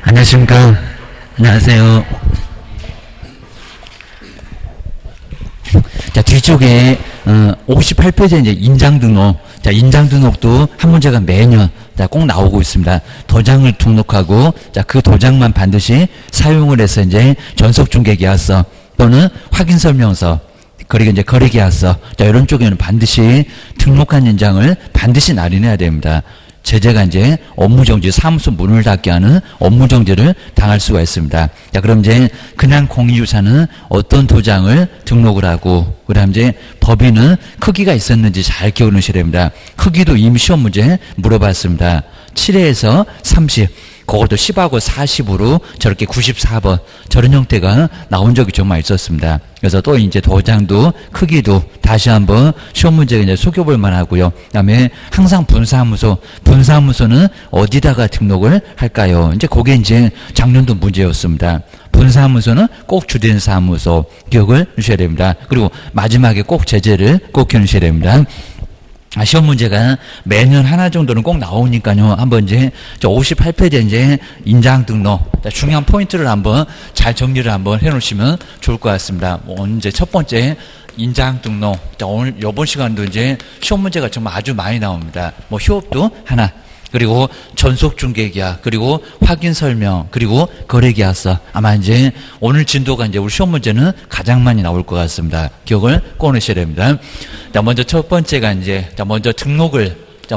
안녕하십니까. 안녕하세요. 자, 뒤쪽에 58페이지에 이제 인장 등록. 자, 인장 등록도 한 문제가 매년 꼭 나오고 있습니다. 도장을 등록하고, 자, 그 도장만 반드시 사용을 해서 이제 전속중개계약서 또는 확인설명서, 그리고 이제 거래계약서, 자, 이런 쪽에는 반드시 등록한 인장을 반드시 날인해야 됩니다. 제재가 이제 업무정지, 사무소 문을 닫게 하는 업무정지를 당할 수가 있습니다. 자, 그럼 이제 그냥 공인주사는 어떤 도장을 등록을 하고, 그 다음 이제 법인은 크기가 있었는지 잘 기억하셔야 됩니다. 크기도 이미 시험 문제 물어봤습니다. 7회에서 30. 그것도 10하고 40으로 저렇게 94번 저런 형태가 나온 적이 정말 있었습니다. 그래서 또 이제 도장도 크기도 다시 한번 시험 문제가 이제 속여볼 만하고요. 그다음에 항상 분사무소는 어디다가 등록을 할까요? 이제 그게 이제 작년도 문제였습니다. 분사무소는 꼭 주된 사무소 기억을 주셔야 됩니다. 그리고 마지막에 꼭 제재를 꼭 해주셔야 됩니다. 시험 문제가 매년 하나 정도는 꼭 나오니까요. 한번 이제 58페이지에 이제 인장 등록 중요한 포인트를 한번 잘 정리를 한번 해놓으시면 좋을 것 같습니다. 오늘 이제 첫 번째 인장 등록. 자, 오늘 이번 시간도 이제 시험 문제가 정말 아주 많이 나옵니다. 뭐 휴업도 하나. 그리고 전속중개계약, 그리고 확인설명, 그리고 거래계약서. 아마 이제 오늘 진도가 이제 우리 시험 문제는 가장 많이 나올 것 같습니다. 기억을 꺼내셔야 됩니다. 자, 먼저 첫 번째가 이제, 먼저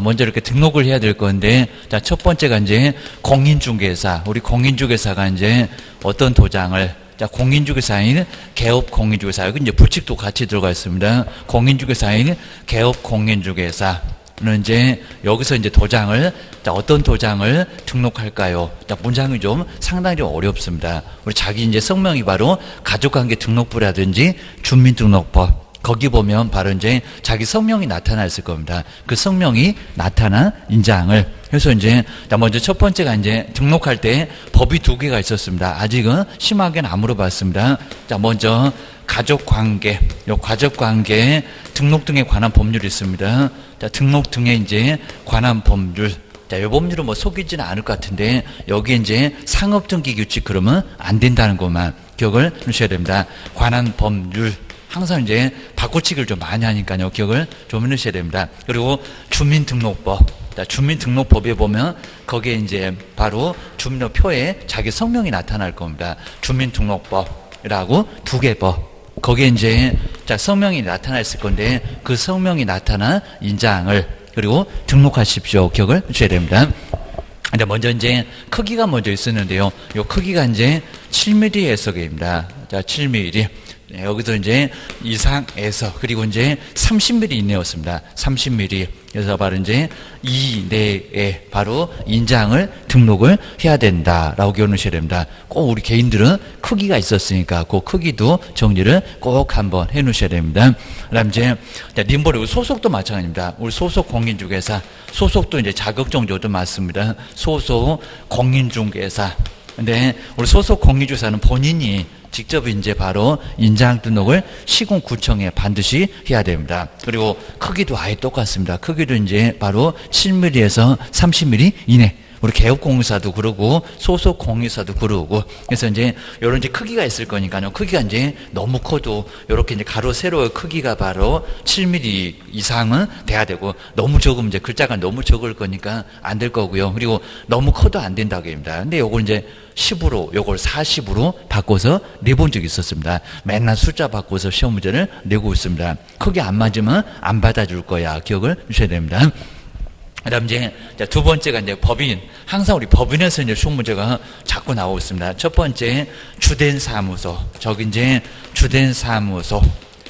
먼저 이렇게 등록을 해야 될 건데, 자, 첫 번째가 이제 공인중개사. 우리 공인중개사가 이제 어떤 도장을, 자, 공인중개사인 개업 공인중개사. 여기 이제 불칙도 같이 들어가 있습니다. 공인중개사인 개업 공인중개사. 는 이제 여기서 이제 도장을, 자, 어떤 도장을 등록할까요? 자, 문장이 좀 상당히 좀 어렵습니다. 우리 자기 이제 성명이 바로 가족관계 등록부라든지 주민등록법, 거기 보면 바로 이제 자기 성명이 나타나 있을 겁니다. 그 성명이 나타난 인장을 해서 이제, 자, 먼저 첫 번째가 이제 등록할 때 법이 두 개가 있었습니다. 아직은 심하게는 안 물어봤습니다. 자, 먼저 가족관계, 요 가족관계 등록 등에 관한 법률이 있습니다. 자, 등록 등에 이제 관한 법률. 자, 요 법률은 뭐 속이지는 않을 것 같은데, 여기에 이제 상업등기 규칙 그러면 안 된다는 것만 기억을 하셔야 됩니다. 관한 법률. 항상 이제 바꿔치기를 좀 많이 하니까요. 기억을 좀 해주셔야 됩니다. 그리고 주민등록법. 자, 주민등록법에 보면 거기에 이제 바로 주민등록표에 자기 성명이 나타날 겁니다. 주민등록법이라고 두 개 법. 거기에 이제, 자, 성명이 나타나 있을 건데 그 성명이 나타난 인장을 그리고 등록하십시오. 기억을 해주셔야 됩니다. 근데 먼저 이제 크기가 먼저 있었는데요. 요 크기가 이제 7mm 해석입니다. 자, 7mm. 네, 여기서 이제 이상에서 그리고 이제 30mm 이내였습니다. 30mm. 그래서 바로 이제 이내에 바로 인장을 등록을 해야 된다라고 기억하셔야 됩니다. 꼭 우리 개인들은 크기가 있었으니까 그 크기도 정리를 꼭 한번 해 놓으셔야 됩니다. 그다음 이제 님보리 소속도 마찬가지입니다. 우리 소속 공인중개사 소속도 이제 자격정지도 맞습니다. 소속 공인중개사. 근데 우리 소속 공인중개사는 본인이 직접 이제 바로 인장 등록을 시군구청에 반드시 해야 됩니다. 그리고 크기도 아예 똑같습니다. 크기도 이제 바로 7mm에서 30mm 이내. 우리 개업공사도 그러고 소속 공인사도 그러고. 그래서 이제 요런 이제 크기가 있을 거니까요. 크기가 이제 너무 커도 요렇게 이제 가로 세로의 크기가 바로 7mm 이상은 돼야 되고, 너무 적으면 이제 글자가 너무 적을 거니까 안 될 거고요. 그리고 너무 커도 안 된다고 합니다. 근데 요걸 이제 10으로, 요걸 40으로 바꿔서 내본 적이 있었습니다. 맨날 숫자 바꿔서 시험 문제를 내고 있습니다. 크기 안 맞으면 안 받아줄 거야. 기억을 주셔야 됩니다. 그 다음 이제 두 번째가 이제 법인. 항상 우리 법인에서 이제 시험 문제가 자꾸 나오고 있습니다. 첫 번째, 주된 사무소. 저기 이제 주된 사무소.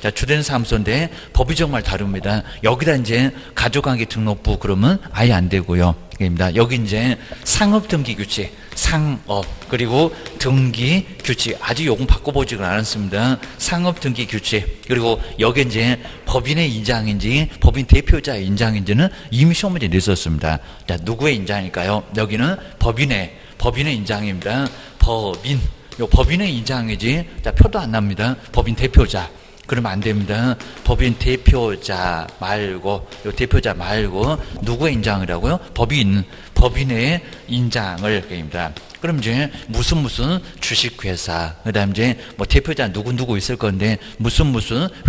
자, 주된 사무소인데 법이 정말 다릅니다. 여기다 이제 가족관계 등록부 그러면 아예 안 되고요. 입니다. 여기 이제 상업등기 규칙, 상업, 그리고 등기 규칙. 아직 요건 바꿔보지는 않았습니다. 상업등기 규칙. 그리고 여기 이제 법인의 인장인지 법인 대표자의 인장인지는 이미 시험 문제 냈었습니다. 자, 누구의 인장일까요? 여기는 법인의 인장입니다. 법인. 요 법인의 인장이지. 자, 표도 안 납니다. 법인 대표자. 그러면 안 됩니다. 법인 대표자 말고, 요 대표자 말고, 누구의 인장이라고요? 법인 법인의 인장을 그립니다. 그럼 이제 무슨 주식회사, 그 다음 이제 뭐 대표자 누구 있을 건데 무슨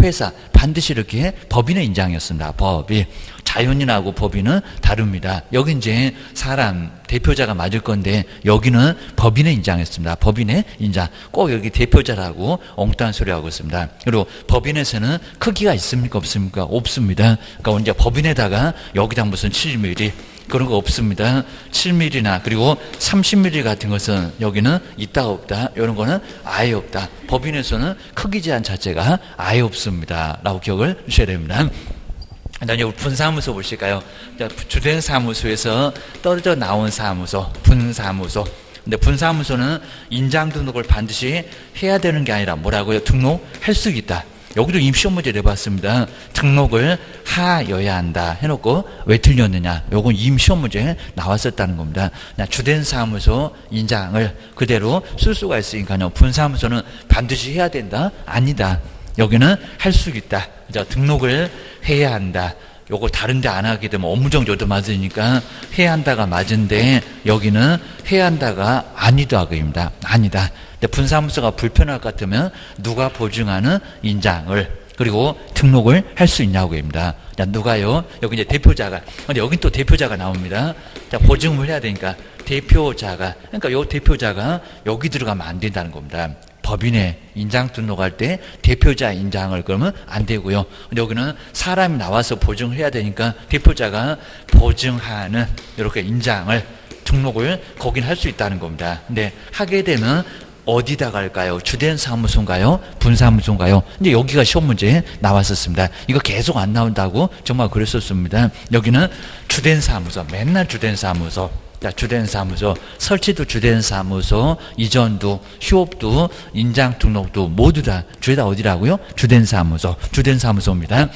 회사 반드시 이렇게 법인의 인장이었습니다. 법이. 자연인하고 법인은 다릅니다. 여기 이제 사람 대표자가 맞을 건데 여기는 법인의 인장이었습니다. 법인의 인장. 꼭 여기 대표자라고 엉뚱한 소리 하고 있습니다. 그리고 법인에서는 크기가 있습니까? 없습니까? 없습니다. 그러니까 이제 법인에다가 여기다 무슨 7mm 그런 거 없습니다. 7mm나 그리고 30mm 같은 것은 여기는 있다 없다 이런 거는 아예 없다. 법인에서는 크기 제한 자체가 아예 없습니다. 라고 기억을 주셔야 됩니다. 다음에 우리 분사무소 보실까요? 주된 사무소에서 떨어져 나온 사무소, 분사무소. 근데 분사무소는 인장 등록을 반드시 해야 되는 게 아니라 뭐라고요? 등록할 수 있다. 여기도 임시험 문제 내봤습니다. 등록을 하여야 한다 해놓고 왜 틀렸느냐? 요건 임시험 문제 나왔었다는 겁니다. 주된 사무소 인장을 그대로 쓸 수가 있으니까요. 분사무소는 반드시 해야 된다? 아니다. 여기는 할 수 있다. 등록을 해야 한다. 요거 다른데 안 하게 되면 업무정지도 맞으니까 해야 한다가 맞은데 여기는 해야 한다가 아니다 그입니다. 아니다. 근데 분사무소가 불편할 것 같으면 누가 보증하는 인장을 그리고 등록을 할 수 있냐고입니다. 자, 누가요? 여기 이제 대표자가. 근데 여긴 또 대표자가 나옵니다. 자, 보증을 해야 되니까 대표자가. 그러니까 요 대표자가 여기 들어가면 안 된다는 겁니다. 법인에 인장 등록할 때 대표자 인장을 그러면 안 되고요. 근데 여기는 사람이 나와서 보증을 해야 되니까 대표자가 보증하는 이렇게 인장을 등록을 거긴 할 수 있다는 겁니다. 근데 하게 되면 어디다 갈까요? 주된 사무소인가요? 분사무소인가요? 이제 여기가 시험 문제에 나왔었습니다. 이거 계속 안 나온다고 정말 그랬었습니다. 여기는 주된 사무소, 맨날 주된 사무소. 자, 주된 사무소, 설치도 주된 사무소, 이전도, 휴업도, 인장 등록도 모두 다 주에다 어디라고요? 주된 사무소, 주된 사무소입니다.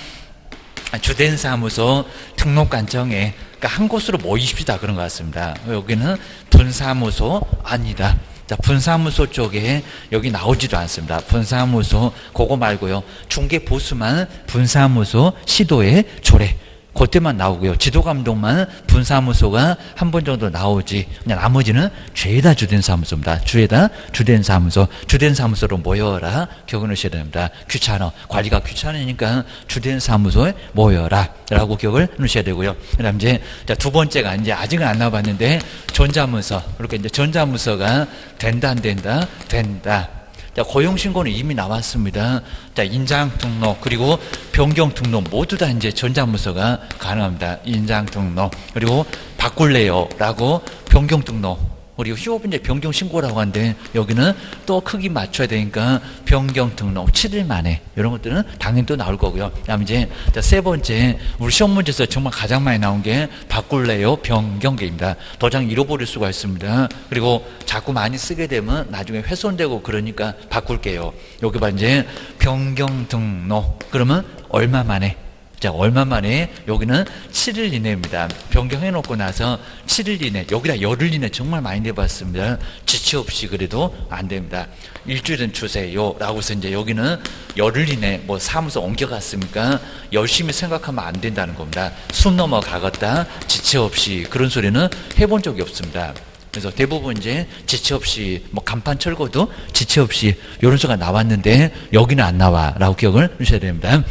주된 사무소 등록 관청에 그러니까 한 곳으로 모이십시다 그런 것 같습니다. 여기는 분사무소 아니다. 자, 분사무소 쪽에 여기 나오지도 않습니다. 분사무소 그거 말고요. 중개 보수만 분사무소 시도의 조례. 그때만 나오고요. 지도감독만 분사무소가 한 번 정도 나오지. 그냥 나머지는 죄다 주된 사무소입니다. 죄다 주된 사무소. 주된 사무소로 모여라. 기억을 하셔야 됩니다. 귀찮아. 관리가 귀찮으니까 주된 사무소에 모여라. 라고 기억을 하셔야 되고요. 그 다음 이제 두 번째가 이제 아직은 안 나와봤는데 전자문서. 그렇게 이제 전자문서가 된다, 안 된다? 된다. 자, 고용신고는 이미 나왔습니다. 자, 인장 등록, 그리고 변경 등록 모두 다 이제 전자문서가 가능합니다. 인장 등록, 그리고 바꿀래요. 라고 변경 등록. 그리고 휴업은 이제 변경 신고라고 하는데 여기는 또 크기 맞춰야 되니까 변경 등록 7일 만에 이런 것들은 당연히 또 나올 거고요. 그다음 이제 세 번째 우리 시험 문제에서 정말 가장 많이 나온 게 바꿀래요 변경계입니다. 도장 잃어버릴 수가 있습니다. 그리고 자꾸 많이 쓰게 되면 나중에 훼손되고 그러니까 바꿀게요. 여기 봐 이제 변경 등록 그러면 얼마 만에? 자, 얼마 만에? 여기는 7일 이내입니다. 변경해 놓고 나서 7일 이내, 여기다 열흘 이내 정말 많이 내봤습니다. 지체 없이 그래도 안 됩니다. 일주일은 주세요. 라고 해서 이제 여기는 열흘 이내 뭐 사무소 옮겨갔으니까 열심히 생각하면 안 된다는 겁니다. 숨 넘어가겠다. 지체 없이 그런 소리는 해본 적이 없습니다. 그래서 대부분 이제 지체 없이 뭐 간판 철거도 지체 없이 이런 소리가 나왔는데 여기는 안 나와. 라고 기억을 하셔야 됩니다.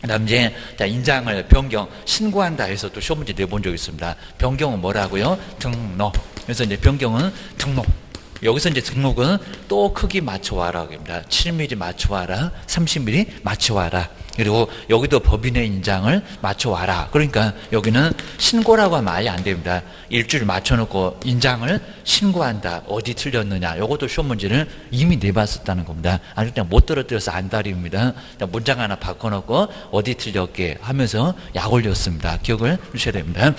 그 다음 이제 인장을 변경 신고한다 해서 또 시험 문제 내본 적이 있습니다. 변경은 뭐라고요? 등록. 그래서 이제 변경은 등록. 여기서 이제 등록은 또 크기 맞춰와라 합니다. 7mm 맞춰와라, 30mm 맞춰와라. 그리고 여기도 법인의 인장을 맞춰와라. 그러니까 여기는 신고라고 하면 아예 안 됩니다. 일주일 맞춰놓고 인장을 신고한다. 어디 틀렸느냐. 이것도 시험 문제를 이미 내봤었다는 겁니다. 아주 그냥 못 떨어뜨려서 안달입니다. 문장 하나 바꿔놓고 어디 틀렸게 하면서 약 올렸습니다. 기억을 주셔야 됩니다.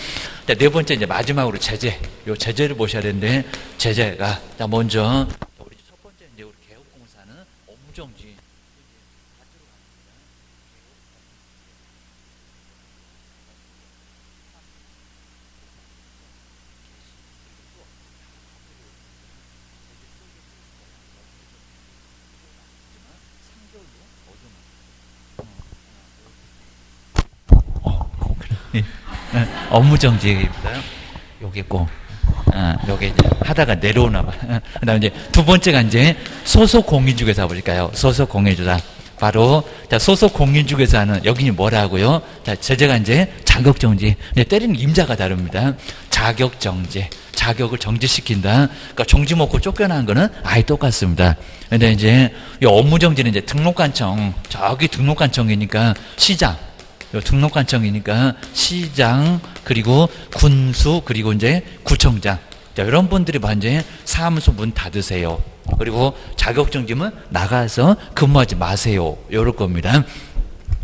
네 번째 이제 마지막으로 제재. 요 제재를 보셔야 되는데 제재가 먼저 우리 첫 번째 이제 우리 개업공사는 업무정지. 업무정지입니다. 요게 꼭, 요게 이제 하다가 내려오나 봐. 그 다음에 이제 두 번째가 이제 소속 공인중개사 볼까요? 소속 공인중개사. 바로, 자, 소속 공인중개사는 여기는 뭐라고요? 자, 제재가 이제 자격정지. 때리는 임자가 다릅니다. 자격정지. 자격을 정지시킨다. 그러니까 정지 먹고 쫓겨나는 거는 아예 똑같습니다. 근데 이제 이 업무정지는 이제 등록관청, 저기 등록관청이니까 시장, 등록관청이니까 시장, 그리고 군수, 그리고 이제 구청장. 자, 이런 분들이 이제 사무소 문 닫으세요. 그리고 자격정지면 나가서 근무하지 마세요. 이럴 겁니다.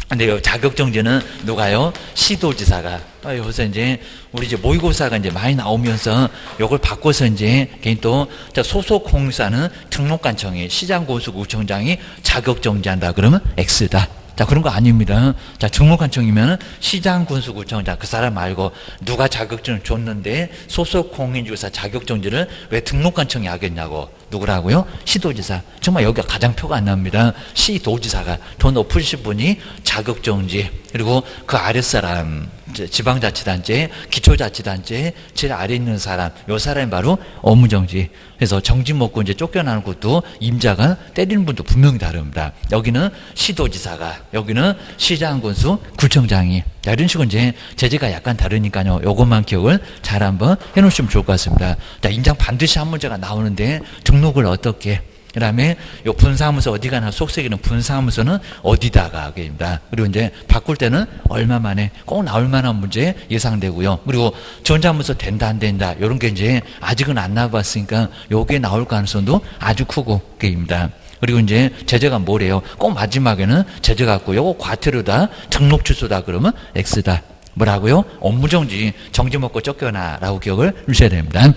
근데 요 자격정지는 누가요? 시도지사가. 여기서 이제 우리 이제 모의고사가 이제 많이 나오면서 요걸 바꿔서 이제 개인 또 소속 공사는 등록관청이 시장, 군수, 구청장이 자격정지한다. 그러면 X다. 자, 그런 거 아닙니다. 자, 등록관청이면 시장, 군수, 구청장 그 사람 말고 누가 자격증을 줬는데 소속 공인중개사 자격정지를 왜 등록관청이 하겠냐고. 누구라고요? 시도지사. 정말 여기가 가장 표가 안 납니다. 시도지사가 더 높으신 분이 자격정지, 그리고 그 아랫사람, 지방자치단체, 기초자치단체 제일 아래 있는 사람, 요 사람이 바로 업무정지. 그래서 정지 먹고 이제 쫓겨나는 것도 임자가 때리는 분도 분명히 다릅니다. 여기는 시도지사가, 여기는 시장군수, 구청장이. 자, 이런 식으로 이제 제재가 약간 다르니까요. 요것만 기억을 잘 한번 해놓으시면 좋을 것 같습니다. 자, 인장 반드시 한 문제가 나오는데 등록을 어떻게? 그 다음에 요 분사무소 어디 가나 속색이는 분사무소는 어디다가 하게입니다. 그리고 이제 바꿀 때는 얼마 만에 꼭 나올 만한 문제 예상되고요. 그리고 전자무소 된다 안 된다 요런 게 이제 아직은 안 나와봤으니까 요게 나올 가능성도 아주 크고 게입니다. 그리고 이제 제재가 뭐래요? 꼭 마지막에는 제재 갖고 요거 과태료다, 등록 취소다 그러면 X다. 뭐라고요? 업무정지, 정지 먹고 쫓겨나 라고 기억을 주셔야 됩니다.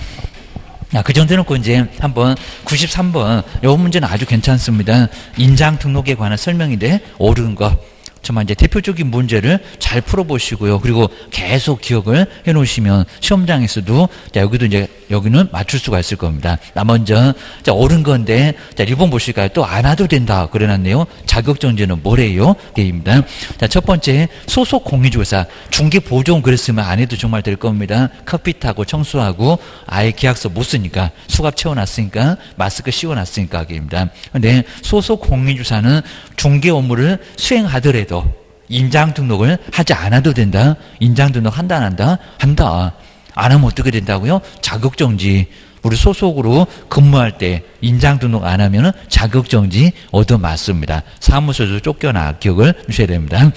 그 정도 해놓고 이제 한번 93번, 요 문제는 아주 괜찮습니다. 인장 등록에 관한 설명인데 옳은 거. 정말 이제 대표적인 문제를 잘 풀어보시고요. 그리고 계속 기억을 해놓으시면 시험장에서도 자, 여기도 이제 여기는 맞출 수가 있을 겁니다. 먼저 자, 옳은 건데 자, 1번 보실까요? 또 안 와도 된다 그래놨네요. 자격정지는 뭐래요? 게입니다. 자, 첫 번째 소속 공인중개사 중개 보조원 그랬으면 안 해도 정말 될 겁니다. 커피 타고 청소하고 아예 계약서 못 쓰니까 수갑 채워놨으니까 마스크 씌워놨으니까 게입니다. 근데 소속 공인중개사는 중개 업무를 수행하더라도 인장 등록을 하지 않아도 된다. 인장 등록 한다 안 한다? 한다. 안 하면 어떻게 된다고요? 자격정지. 우리 소속으로 근무할 때 인장 등록 안 하면 자격정지 얻어맞습니다. 사무소에서 쫓겨나 기억을 주셔야 됩니다.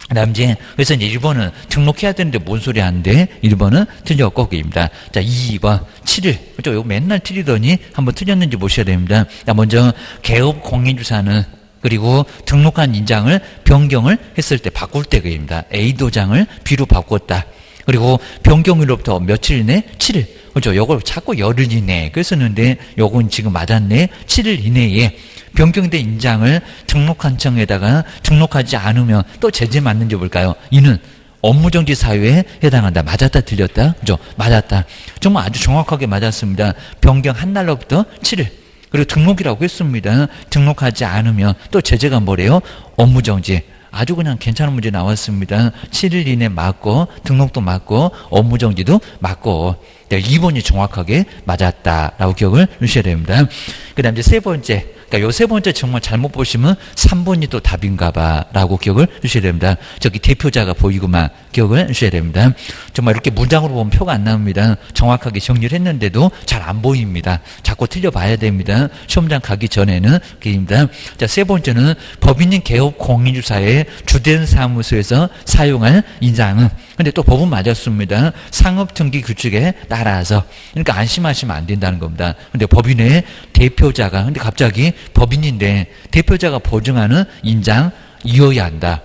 그다음 이제 그래서 이제 1번은 등록해야 되는데 뭔 소리 하는데 1번은 틀렸고 입니다. 자, 2번 7일. 그렇죠? 이거 맨날 틀리더니 한번 틀렸는지 보셔야 됩니다. 자, 먼저 개업 공인중개사는 그리고 등록한 인장을 변경을 했을 때 바꿀 때 그입니다. A 도장을 B로 바꿨다. 그리고 변경일로부터 며칠 이내? 7일. 그렇죠? 요걸 자꾸 열흘 이내 그랬었는데 요건 지금 맞았네. 7일 이내에 변경된 인장을 등록관청에다가 등록하지 않으면 또 제재 맞는지 볼까요? 이는 업무정지 사유에 해당한다. 맞았다 틀렸다? 그죠? 맞았다. 정말 아주 정확하게 맞았습니다. 변경한 날로부터 7일. 그리고 등록이라고 했습니다. 등록하지 않으면 또 제재가 뭐래요? 업무정지. 아주 그냥 괜찮은 문제 나왔습니다. 7일 이내 맞고 등록도 맞고 업무정지도 맞고 2번이 정확하게 맞았다라고 기억을 주셔야 됩니다. 그 다음 이제 세 번째. 그러니까 요 세 번째 정말 잘못 보시면 3번이 또 답인가봐 라고 기억을 주셔야 됩니다. 저기 대표자가 보이고만 기억을 주셔야 됩니다. 정말 이렇게 문장으로 보면 표가 안 나옵니다. 정확하게 정리를 했는데도 잘 안 보입니다. 자꾸 틀려봐야 됩니다. 시험장 가기 전에는 그입니다. 자, 세 번째는 법인인 개업 공인중개사의 주된 사무소에서 사용할 인장은 근데 또 법은 맞았습니다. 상업등기 규칙에 따라서 그러니까 안심하시면 안 된다는 겁니다. 근데 법인의 대표자가 근데 갑자기 법인인데 대표자가 보증하는 인장이어야 한다.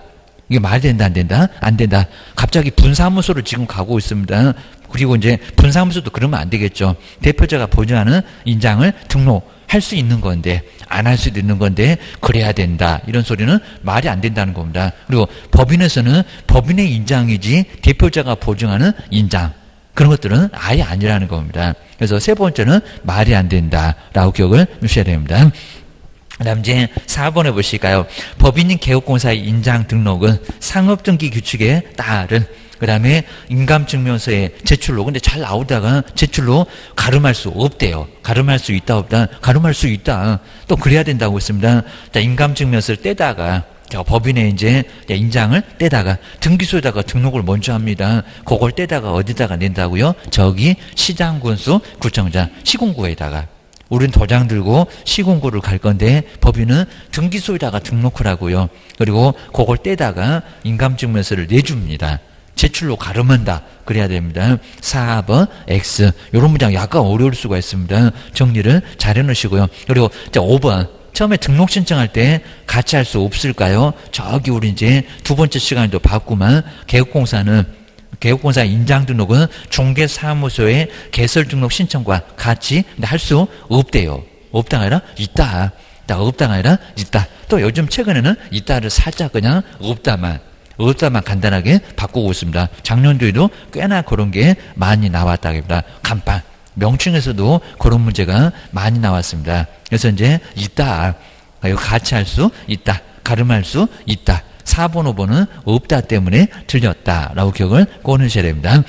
이게 말이 된다 안 된다? 안 된다. 갑자기 분사무소를 지금 가고 있습니다. 그리고 이제 분사무소도 그러면 안 되겠죠. 대표자가 보증하는 인장을 등록할 수 있는 건데 안 할 수도 있는 건데 그래야 된다. 이런 소리는 말이 안 된다는 겁니다. 그리고 법인에서는 법인의 인장이지 대표자가 보증하는 인장 그런 것들은 아예 아니라는 겁니다. 그래서 세 번째는 말이 안 된다라고 기억을 주셔야 됩니다. 그 다음 이제 4번에 보실까요? 법인인 개업공사의 인장 등록은 상업등기 규칙에 따른 그 다음에 인감증명서의 제출로, 근데 잘 나오다가 제출로 가름할 수 없대요. 가름할 수 있다, 없다? 가름할 수 있다. 또 그래야 된다고 했습니다. 자, 인감증명서를 떼다가, 자, 법인의 이제 인장을 떼다가 등기소에다가 등록을 먼저 합니다. 그걸 떼다가 어디다가 낸다고요? 저기 시장군수 구청장 시군구에다가. 우린 도장 들고 시군구를 갈 건데 법인은 등기소에다가 등록을 하고요. 그리고 그걸 떼다가 인감증명서를 내줍니다. 제출로 가름한다. 그래야 됩니다. 4번 X. 이런 문장 약간 어려울 수가 있습니다. 정리를 잘 해놓으시고요. 그리고 자, 5번. 처음에 등록 신청할 때 같이 할 수 없을까요? 저기 우리 이제 두 번째 시간에도 봤구만. 개업공사 인장 등록은 중개사무소의 개설 등록 신청과 같이 할 수 없대요. 없다가 아니라 있다. 없다가 아니라 있다. 또 요즘 최근에는 있다를 살짝 그냥 없다만 간단하게 바꾸고 있습니다. 작년도에도 꽤나 그런 게 많이 나왔다기보다 간판. 명칭에서도 그런 문제가 많이 나왔습니다. 그래서 이제 있다. 같이 할 수 있다. 가름할 수 있다. 4번, 5번은 없다 때문에 틀렸다라고 기억을 꺼내셔야 됩니다.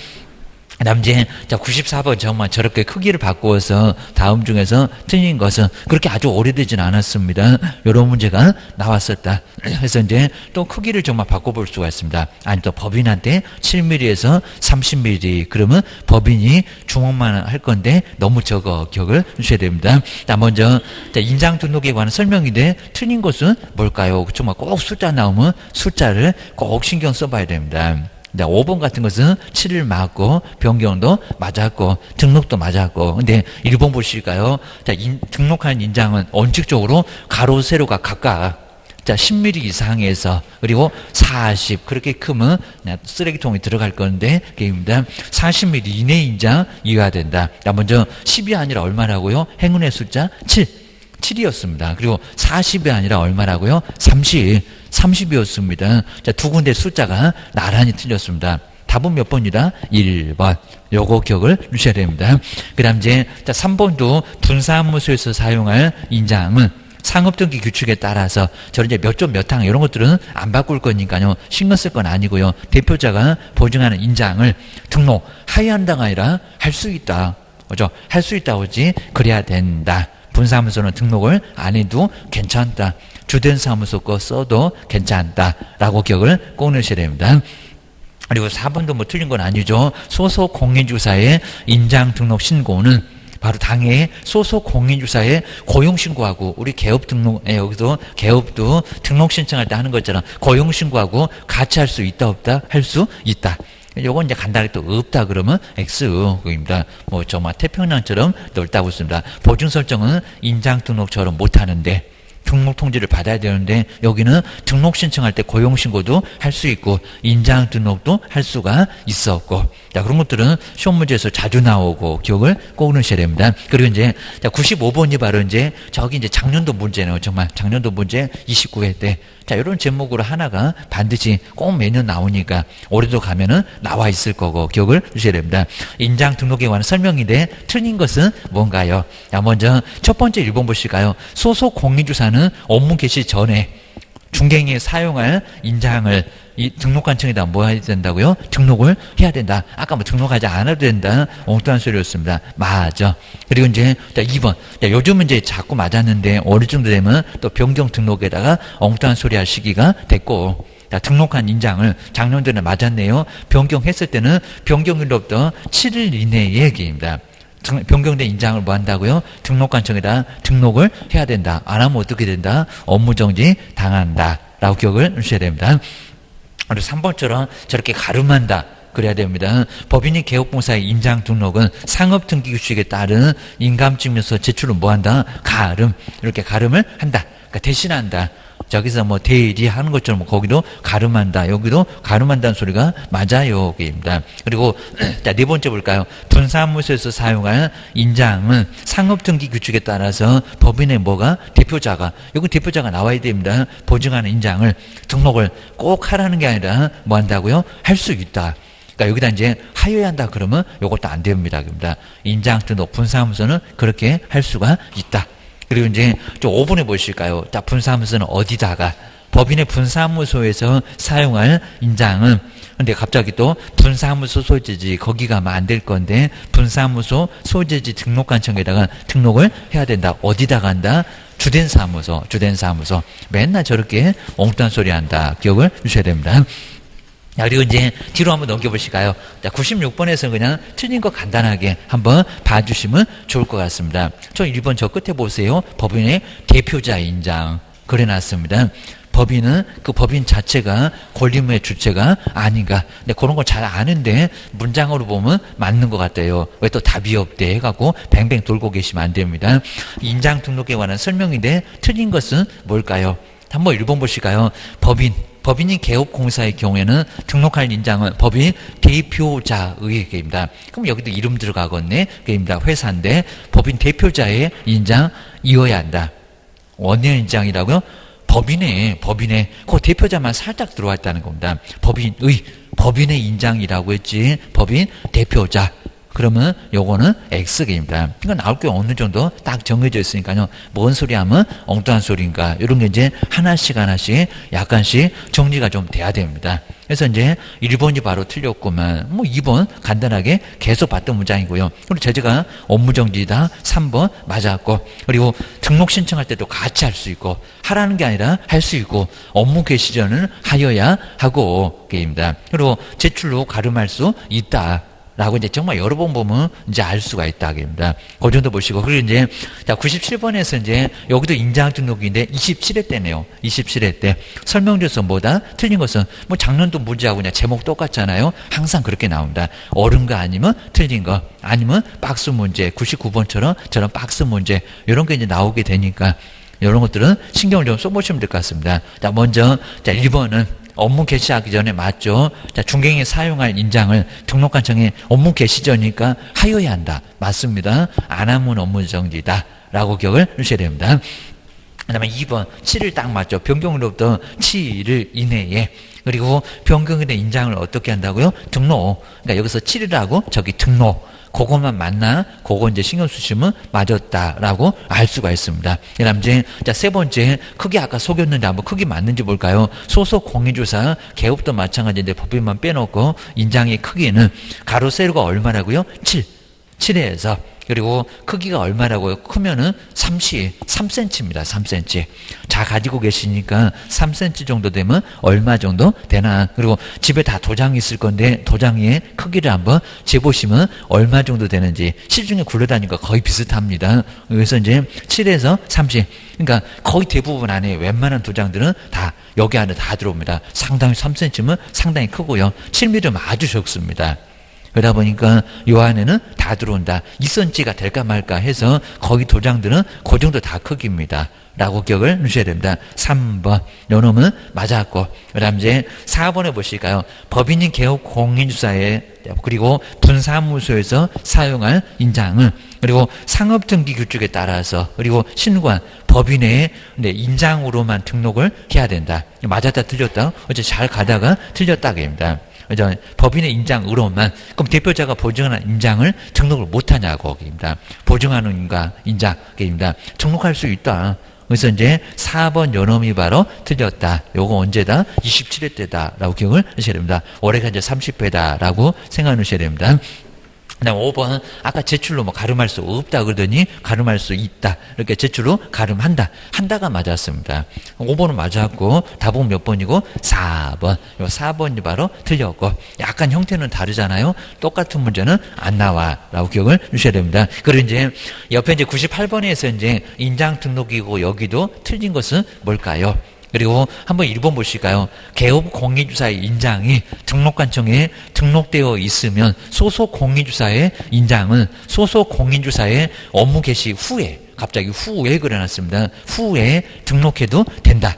그 다음 이제 94번 정말 저렇게 크기를 바꾸어서 다음 중에서 틀린 것은 그렇게 아주 오래되진 않았습니다. 이런 문제가 나왔었다. 그래서 이제 또 크기를 정말 바꿔볼 수가 있습니다. 아니 또 법인한테 7mm에서 30mm 그러면 법인이 주먹만 할 건데 너무 적어 기억을 주셔야 됩니다. 자, 먼저 인장 등록에 관한 설명인데 틀린 것은 뭘까요? 정말 꼭 숫자 나오면 숫자를 꼭 신경 써봐야 됩니다. 5번 같은 것은 7을 맞고 변경도 맞았고 등록도 맞았고 근데 1번 보실까요? 자, 등록한 인장은 원칙적으로 가로 세로가 각각 10mm 이상에서 그리고 40 그렇게 크면 쓰레기통에 들어갈 건데 게임입니다. 40mm 이내 인장 이해가 된다. 먼저 10이 아니라 얼마라고요? 행운의 숫자 7이었습니다. 그리고 40이 아니라 얼마라고요? 30이었습니다. 자, 두 군데 숫자가 나란히 틀렸습니다. 답은 몇 번이다? 1번. 요거 기억을 주셔야 됩니다. 그 다음 이제 3번도 분사무소에서 사용할 인장은 상업등기 규칙에 따라서 저런 이제 몇 점 몇 항 이런 것들은 안 바꿀 거니까요. 신경 쓸 건 아니고요. 대표자가 보증하는 인장을 등록해야 한다가 아니라 할 수 있다. 그죠? 할 수 있다고 하지 그래야 된다. 분사무소는 등록을 안 해도 괜찮다. 주된 사무소 거 써도 괜찮다라고 기억을 꼭 넣으셔야 됩니다. 그리고 4번도 뭐 틀린 건 아니죠. 소속 공인주사의 인장 등록 신고는 바로 당해 소속 공인주사의 고용신고하고 우리 개업 등록, 여기서 개업도 등록 신청할 때 하는 것처럼 고용신고하고 같이 할 수 있다 없다? 할 수 있다. 요건 이제 간단하게 또 없다 그러면 X입니다. 뭐 정말 태평양처럼 넓다고 씁니다. 보증 설정은 인장 등록처럼 못하는데 등록 통지를 받아야 되는데 여기는 등록 신청할 때 고용 신고도 할 수 있고 인장 등록도 할 수가 있었고 자, 그런 것들은 시험 문제에서 자주 나오고 기억을 꼭 넣으셔야 됩니다. 그리고 이제 95번이 바로 이제 저기 이제 작년도 문제네요. 정말 작년도 문제 29회 때 자, 이런 제목으로 하나가 반드시 꼭 매년 나오니까 올해도 가면은 나와 있을 거고 기억을 주셔야 됩니다. 인장 등록에 관한 설명인데 틀린 것은 뭔가요? 자, 먼저 첫 번째 1번 보실까요? 소속 공인주사는 업무 개시 전에 중개인이 사용할 인장을 이 등록관청에다 뭐 해야 된다고요? 등록을 해야 된다. 아까 뭐 등록하지 않아도 된다. 엉뚱한 소리였습니다. 맞아. 그리고 이제 2번. 요즘은 이제 자꾸 맞았는데 어느 정도 되면 또 변경 등록에다가 엉뚱한 소리 할 시기가 됐고 등록한 인장을 작년도에 맞았네요. 변경했을 때는 변경일로부터 7일 이내의 얘기입니다. 변경된 인장을 뭐 한다고요? 등록관청에다 등록을 해야 된다. 안 하면 어떻게 된다? 업무정지 당한다. 라고 기억을 주셔야 됩니다. 그리고 3번처럼 저렇게 가름한다. 그래야 됩니다. 법인이 개업공사의 인장 등록은 상업등기 규칙에 따른 인감증명서 제출을 뭐 한다? 가름. 이렇게 가름을 한다. 그러니까 대신한다. 저기서 뭐 대리하는 것처럼 거기도 가름한다. 여기도 가름한다는 소리가 맞아요. 입니다. 그리고 자, 네 번째 볼까요? 분사무소에서 사용할 인장은 상업등기 규칙에 따라서 법인의 뭐가 대표자가 여기 대표자가 나와야 됩니다. 보증하는 인장을 등록을 꼭 하라는 게 아니라 뭐 한다고요? 할 수 있다. 그러니까 여기다 이제 하여야 한다 그러면 이것도 안 됩니다. 인장 등록 분사무소는 그렇게 할 수가 있다. 그리고 이제 좀 5번에 보실까요? 자, 분사무소는 어디다가 법인의 분사무소에서 사용할 인장은 근데 갑자기 또 분사무소 소재지 거기가 하면 안 될 건데 분사무소 소재지 등록관청에다가 등록을 해야 된다. 어디다가 한다? 주된 사무소. 맨날 저렇게 엉뚱한 소리 한다. 기억을 주셔야 됩니다. 자, 그리고 이제 뒤로 한번 넘겨보실까요? 자, 96번에서는 그냥 틀린 거 간단하게 한번 봐주시면 좋을 것 같습니다. 저 1번 저 끝에 보세요. 법인의 대표자 인장. 그래놨습니다. 법인은 그 법인 자체가 권리무의 주체가 아닌가. 근데 그런 걸 잘 아는데 문장으로 보면 맞는 것 같아요. 왜 또 답이 없대 해갖고 뱅뱅 돌고 계시면 안 됩니다. 인장 등록에 관한 설명인데 틀린 것은 뭘까요? 한번 1번 보실까요? 법인이 개업공사의 경우에는 등록할 인장은 법인 대표자의회입니다. 그럼 여기도 이름 들어가겠네. 그입니다. 회사인데 법인 대표자의 인장이어야 한다. 원년 인장이라고요? 법인의 그 대표자만 살짝 들어와 있다는 겁니다. 법인의 인장이라고 했지. 법인 대표자. 그러면 요거는 X입니다. 이거 나올 게 어느 정도 딱 정해져 있으니까요. 뭔 소리 하면 엉뚱한 소리인가. 이런 게 이제 하나씩 약간씩 정리가 좀 돼야 됩니다. 그래서 이제 1번이 바로 틀렸구만. 뭐 2번 간단하게 계속 봤던 문장이고요. 그리고 제재가 업무정지다 3번 맞았고, 그리고 등록 신청할 때도 같이 할 수 있고, 하라는 게 아니라 할 수 있고, 업무 개시 전은 하여야 하고, 게임입니다. 그리고 제출로 가름할 수 있다. 라고 이제 정말 여러 번 보면 이제 알 수가 있다. 그럽니다. 그 정도 보시고. 그리고 이제, 자, 97번에서 이제, 여기도 인장 등록인데 27회 때네요. 27회 때. 설명조서 뭐다? 틀린 것은, 뭐 작년도 문제하고 그냥 제목 똑같잖아요. 항상 그렇게 나옵니다. 옳은 거 아니면 틀린 거. 아니면 박스 문제. 99번처럼 저런 박스 문제. 이런 게 이제 나오게 되니까, 이런 것들은 신경을 좀 써보시면 될 것 같습니다. 자, 먼저, 자, 1번은, 업무 개시하기 전에 맞죠? 자, 중개인이 사용할 인장을 등록관청에 업무 개시 전이니까 하여야 한다. 맞습니다. 안 하면 업무정지다. 라고 기억을 주셔야 됩니다. 그 다음에 2번, 7일 딱 맞죠? 변경으로부터 7일 이내에. 그리고 변경에 대한 인장을 어떻게 한다고요? 등록. 그러니까 여기서 7일하고 저기 등록. 그것만 맞나? 그거 이제 신경 쓰시면 맞았다라고 알 수가 있습니다. 그 다음 이제, 자, 세 번째, 크기 아까 속였는데 한번 크기 맞는지 볼까요? 소속 공인주사, 개업도 마찬가지인데 법인만 빼놓고 인장의 크기는 가로 세로가 얼마라고요? 7에서. 그리고 크기가 얼마라고요? 크면은 3cm입니다. 3cm. 자, 가지고 계시니까 3cm 정도 되면 얼마 정도 되나? 그리고 집에 다 도장이 있을 건데 도장의 크기를 한번 재보시면 얼마 정도 되는지 시중에 굴러다니까 거의 비슷합니다. 그래서 이제 7에서 30. 그러니까 거의 대부분 안에 웬만한 도장들은 다 여기 안에 다 들어옵니다. 상당히 3cm면 상당히 크고요. 7mm면 아주 적습니다. 그러다 보니까 요 안에는 다 들어온다. 2cm가 될까 말까 해서 거의 도장들은 그 정도 다 크기입니다. 라고 기억을 주셔야 됩니다. 3번. 요 놈은 맞았고. 그 다음 이제 4번에 보실까요? 법인인 개업 공인주사에 그리고 분사무소에서 사용할 인장은 그리고 상업등기 규칙에 따라서 그리고 신고한 법인의 인장으로만 등록을 해야 된다. 맞았다 틀렸다. 어째 잘 가다가 틀렸다. 그입니다. 법인의 인장으로만. 그럼 대표자가 보증하는 인장을 등록을 못하냐고. 입니다. 보증하는 인장입니다. 등록할 수 있다. 그래서 이제 4번 요놈이 바로 틀렸다. 요거 언제다? 27회 때다. 라고 기억을 하셔야 됩니다. 올해가 이제 30회다. 라고 생각하셔야 됩니다. 그 다음 5번, 아까 제출로 뭐 가름할 수 없다 그러더니 가름할 수 있다. 이렇게 제출로 가름한다. 한다가 맞았습니다. 5번은 맞았고, 답은 몇 번이고? 4번. 요 4번이 바로 틀렸고, 약간 형태는 다르잖아요. 똑같은 문제는 안 나와. 라고 기억을 주셔야 됩니다. 그리고 이제 옆에 이제 98번에서 이제 인장 등록이고 여기도 틀린 것은 뭘까요? 그리고 한번 1번 보실까요? 개업 공인주사의 인장이 등록관청에 등록되어 있으면 소속 공인주사의 인장은 소속 공인주사의 업무 개시 후에 갑자기 후에 그려놨습니다. 후에 등록해도 된다.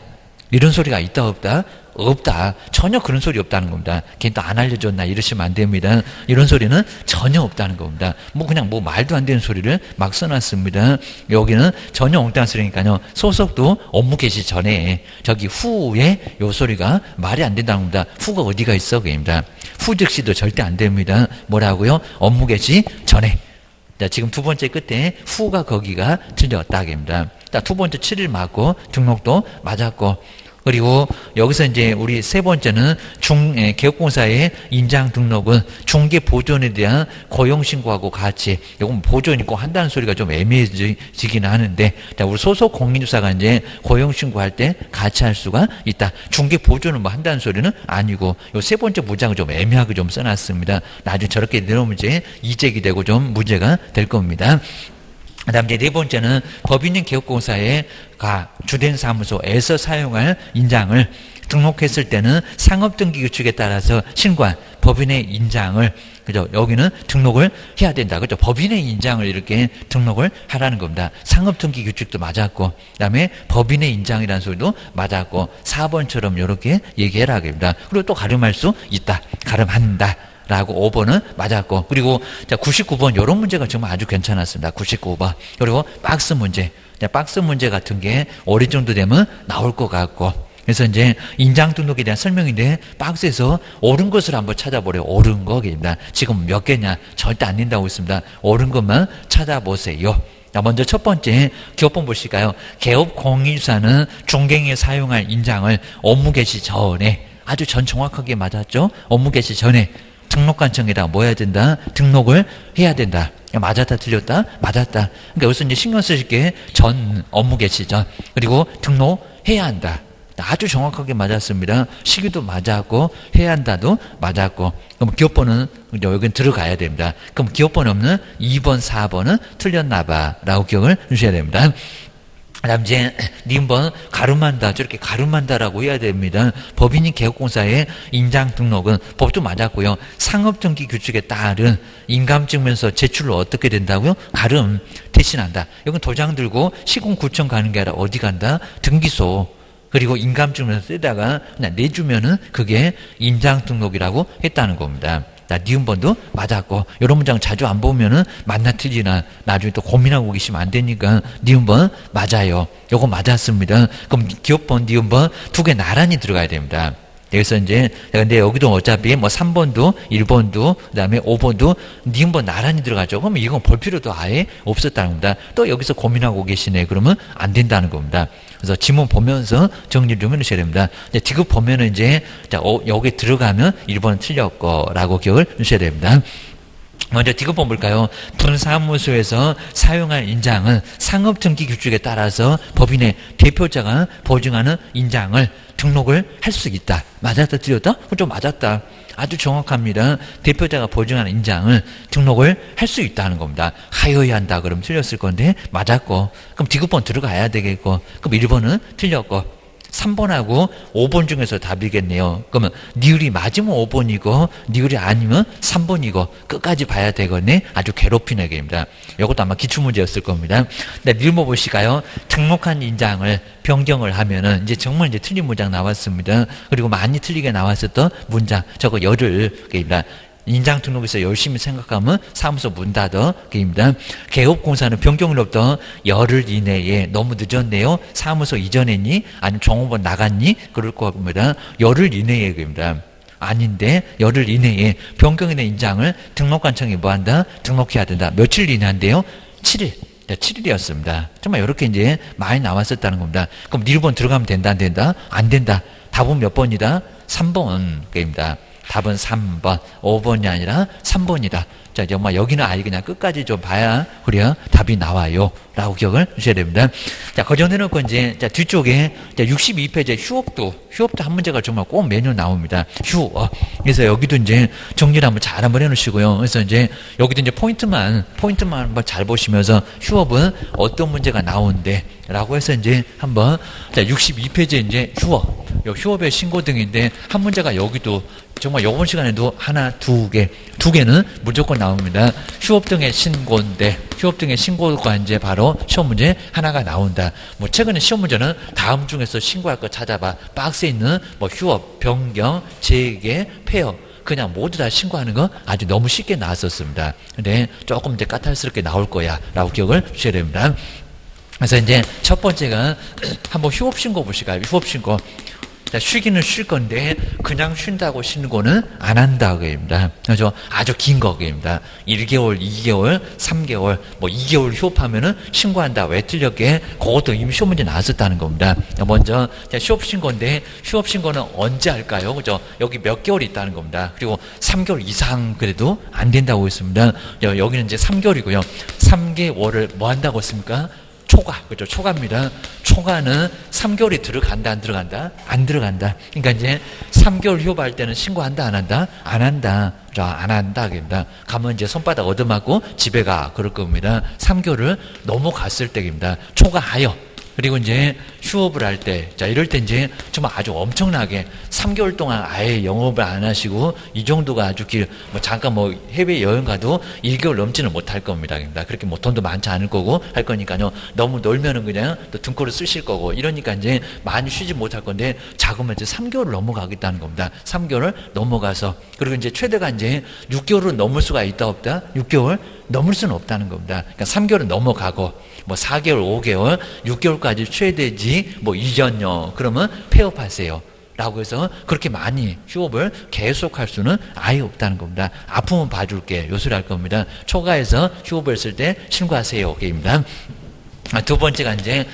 이런 소리가 있다 없다? 없다. 전혀 그런 소리 없다는 겁니다. 걔는 또 안 알려줬나 이러시면 안 됩니다. 이런 소리는 전혀 없다는 겁니다. 뭐 그냥 뭐 말도 안 되는 소리를 막 써놨습니다. 여기는 전혀 엉뚱한 소리니까요. 소속도 업무 개시 전에 저기 후에 요 소리가 말이 안 된다는 겁니다. 후가 어디가 있어? 그입니다. 후 즉시도 절대 안 됩니다. 뭐라고요? 업무 개시 전에. 자, 지금 두 번째 끝에 후가 거기가 틀렸다. 입니다. 자, 두 번째 7일 맞고 등록도 맞았고 그리고 여기서 이제 우리 세 번째는 개업공사의 인장 등록은 중개 보존에 대한 고용 신고하고 같이, 이건 보존이 꼭 한다는 소리가 좀 애매해지기는 하는데, 자, 우리 소속 공인주사가 이제 고용 신고할 때 같이 할 수가 있다. 중개 보존은 뭐 한다는 소리는 아니고, 요 세 번째 문장을 좀 애매하게 좀 써놨습니다. 나중에 저렇게 내놓으면 이제 이직이 되고 좀 문제가 될 겁니다. 그 다음 이제 네 번째는 법인인 개업공사의 주된 사무소에서 사용할 인장을 등록했을 때는 상업등기 규칙에 따라서 신고한 법인의 인장을, 그죠? 여기는 등록을 해야 된다. 그죠? 법인의 인장을 이렇게 등록을 하라는 겁니다. 상업등기 규칙도 맞았고, 그 다음에 법인의 인장이라는 소리도 맞았고, 4번처럼 이렇게 얘기해라. 합니다. 그리고 또 가름할 수 있다. 가름한다. 라고 5번은 맞았고, 그리고 자 99번 이런 문제가 정말 아주 괜찮았습니다. 99번. 그리고 박스 문제. 박스 문제 같은 게 어느 정도 되면 나올 것 같고, 그래서 이제 인장 등록에 대한 설명인데 박스에서 옳은 것을 한번 찾아보래요. 옳은 거입니다. 지금 몇 개냐? 절대 안 된다고 있습니다. 옳은 것만 찾아보세요. 자, 먼저 첫 번째 기업본 보실까요? 개업 공인주사는 중개인에 사용할 인장을 업무 개시 전에, 아주 전 정확하게 맞았죠? 업무 개시 전에 등록관청에다 뭐 해야 된다? 등록을 해야 된다. 맞았다, 틀렸다? 맞았다. 그러니까 여기서 이제 신경 쓰실 게 전, 업무 개시 전. 그리고 등록해야 한다. 아주 정확하게 맞았습니다. 시기도 맞았고, 해야 한다도 맞았고. 그럼 기업번호는 여기는 들어가야 됩니다. 그럼 기업번호 없는 2번, 4번은 틀렸나 봐. 라고 기억을 주셔야 됩니다. 그 다음 이제 니은번 가름한다, 저렇게 가름한다라고 해야 됩니다. 법인인 개업공사의 인장 등록은 법도 맞았고요. 상업등기 규칙에 따른 인감증명서 제출로 어떻게 된다고요? 가름 대신한다. 여긴 도장 들고 시공구청 가는 게 아니라 어디 간다? 등기소. 그리고 인감증명서 쓰다가 그냥 내주면은 그게 인장 등록이라고 했다는 겁니다. 니은번도 맞았고, 이런 문장 자주 안 보면은 맞나 틀리나 나중에 또 고민하고 계시면 안 되니까 니은번 맞아요. 요거 맞았습니다. 그럼 기업번, 니은번 두 개 나란히 들어가야 됩니다. 여기서 이제, 근데 여기도 어차피 뭐 3번도, 1번도, 그 다음에 5번도 니은번 나란히 들어가죠. 그러면 이건 볼 필요도 아예 없었다는 겁니다. 또 여기서 고민하고 계시네. 그러면 안 된다는 겁니다. 그래서 지문 보면서 정리를 좀 해주셔야 됩니다. 이제 디귿 보면은 이제, 자, 여기 들어가면 1번 틀렸고라고 기억을 주셔야 됩니다. 먼저 디귿번 볼까요? 분사무소에서 사용할 인장은 상업등기 규칙에 따라서 법인의 대표자가 보증하는 인장을 등록을 할 수 있다. 맞았다, 틀렸다? 좀 맞았다. 아주 정확합니다. 대표자가 보증하는 인장을 등록을 할 수 있다는 겁니다. 하여야 한다 그러면 틀렸을 건데 맞았고, 그럼 디귿번 들어가야 되겠고, 그럼 1번은 틀렸고, 3번하고 5번 중에서 답이겠네요. 그러면 니을이 맞으면 5번이고 니을이 아니면 3번이고 끝까지 봐야 되겠네. 아주 괴롭히는 얘기입니다. 이것도 아마 기출문제였을 겁니다. 네, 니을모 보실까요? 등록한 인장을 변경을 하면은 이제 정말 이제 틀린 문장 나왔습니다. 그리고 많이 틀리게 나왔었던 문장 저거 열을 게입니다. 인장 등록에서 열심히 생각하면 사무소 문 닫어 게입니다. 개업공사는 변경일로부터 열흘 이내에, 너무 늦었네요. 사무소 이전했니? 아니면 종업원 나갔니? 그럴 겁니다. 열흘 이내에 게입니다. 아닌데 열흘 이내에 변경인의 인장을 등록관청에 뭐한다? 등록해야 된다. 며칠 이내인데요? 7일. 7일이었습니다. 정말 이렇게 이제 많이 나왔었다는 겁니다. 그럼 1번 들어가면 된다, 안 된다? 안 된다. 답은 몇 번이다? 3번 게입니다. 답은 3번, 5번이 아니라 3번이다. 자, 정말 여기는 아예 그냥 끝까지 좀 봐야 그래야 답이 나와요. 라고 기억을 주셔야 됩니다. 자, 거정해놓고 이제, 자, 뒤쪽에, 자, 62페이지 휴업도 한 문제가 정말 꼭 매년 나옵니다. 그래서 여기도 이제 정리를 한번 해놓으시고요. 그래서 이제 여기도 이제 포인트만 한번 잘 보시면서 휴업은 어떤 문제가 나오는데, 라고 해서 이제 한번, 자, 62페이지에 이제 휴업의 신고 등인데, 한 문제가 여기도 정말 이번 시간에도 하나, 두 개는 무조건 나옵니다. 휴업 등의 신고인데, 휴업 등의 신고가 이제 바로 시험 문제 하나가 나온다. 뭐 최근에 시험 문제는 다음 중에서 신고할 거 찾아봐. 박스에 있는 뭐 휴업, 변경, 재개, 폐업. 그냥 모두 다 신고하는 거 아주 너무 쉽게 나왔었습니다. 근데 조금 이제 까탈스럽게 나올 거야. 라고 기억을 주셔야 됩니다. 그래서 이제 첫 번째가 한번 휴업 신고 보실까요? 휴업 신고. 자, 쉬기는 쉴 건데 그냥 쉰다고 신고는 안 한다고입니다. 그래서 아주 긴 거입니다. 1개월, 2개월, 3개월, 뭐 2개월 휴업하면은 신고한다. 왜 틀렸게? 그것도 이미 시험 문제 나왔었다는 겁니다. 먼저 휴업 신고인데 휴업 신고는 언제 할까요? 그죠? 여기 몇 개월 있다는 겁니다. 그리고 3개월 이상 그래도 안 된다고 했습니다. 여기는 이제 3개월이고요. 3개월을 뭐 한다고 했습니까? 초과, 그죠? 초과입니다. 초과는 3개월이 들어간다, 안 들어간다? 안 들어간다. 그러니까 이제 3개월 휴업할 때는 신고한다, 안 한다? 안 한다. 안 한다, 입니다. 가면 이제 손바닥 얻어맞고 집에 가. 그럴 겁니다. 3개월을 넘어갔을 때입니다. 초과하여. 그리고 이제 휴업을 할 때, 자, 이럴 때 이제 정말 아주 엄청나게 3개월 동안 아예 영업을 안 하시고 이 정도가 아주 잠깐 뭐 해외 여행 가도 1개월 넘지는 못할 겁니다. 그렇게 뭐 돈도 많지 않을 거고 할 거니까요. 너무 놀면은 그냥 또 등골을 쓰실 거고 이러니까 이제 많이 쉬지 못할 건데 작으면 이제 3개월을 넘어가겠다는 겁니다. 3개월을 넘어가서 그리고 이제 최대가 이제 6개월은 넘을 수가 있다 없다? 6개월 넘을 수는 없다는 겁니다. 그러니까 3개월은 넘어가고 뭐 4개월, 5개월, 6개월까지 최대지 뭐 이전요. 그러면 폐업하세요. 라고 해서 그렇게 많이 휴업을 계속할 수는 아예 없다는 겁니다. 아프면 봐줄게. 요 소리 할 겁니다. 초과해서 휴업을 했을 때 신고하세요. 게임입니다. 두 번째가 이제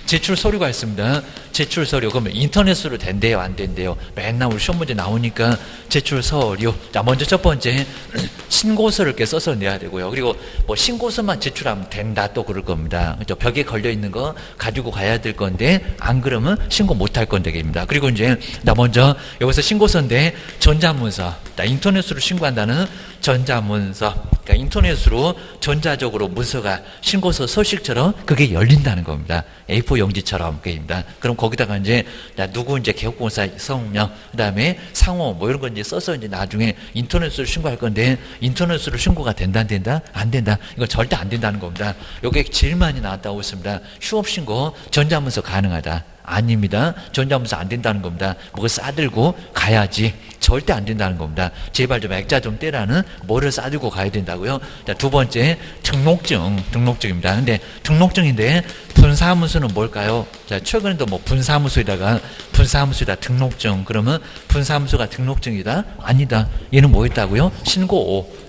제출 서류가 있습니다. 제출 서류. 그러면 인터넷으로 된대요, 안 된대요? 맨날 우리 시험 문제 나오니까 제출 서류. 자, 먼저 첫 번째 신고서를 이렇게 써서 내야 되고요. 그리고 뭐 신고서만 제출하면 된다 또 그럴 겁니다. 그죠? 벽에 걸려 있는 거 가지고 가야 될 건데 안 그러면 신고 못 할 건데입니다. 그리고 이제 나 먼저 여기서 신고서인데 전자문서. 자, 인터넷으로 신고한다는 전자문서. 그러니까 인터넷으로 전자적으로 문서가 신고서 서식처럼 그게 열린다는 겁니다. A4 용지처럼 그입니다. 그럼 거기다가 이제 누구 이제 개업공사 성명, 그다음에 상호 뭐 이런 거 이제 써서 이제 나중에 인터넷으로 신고할 건데 인터넷으로 신고가 된다 안 된다? 안 된다. 이거 절대 안 된다는 겁니다. 요게 제일 많이 나왔다고 했습니다. 휴업 신고 전자문서 가능하다. 아닙니다. 전자문서 안 된다는 겁니다. 뭐가 싸들고 가야지. 절대 안 된다는 겁니다. 제발 좀 액자 좀 떼라는 뭐를 싸들고 가야 된다고요. 자, 두 번째 등록증입니다. 근데 등록증인데 분사무소는 뭘까요? 자, 최근에도 뭐 분사무소에다 등록증 그러면 분사무소가 등록증이다? 아니다. 얘는 뭐였다고요?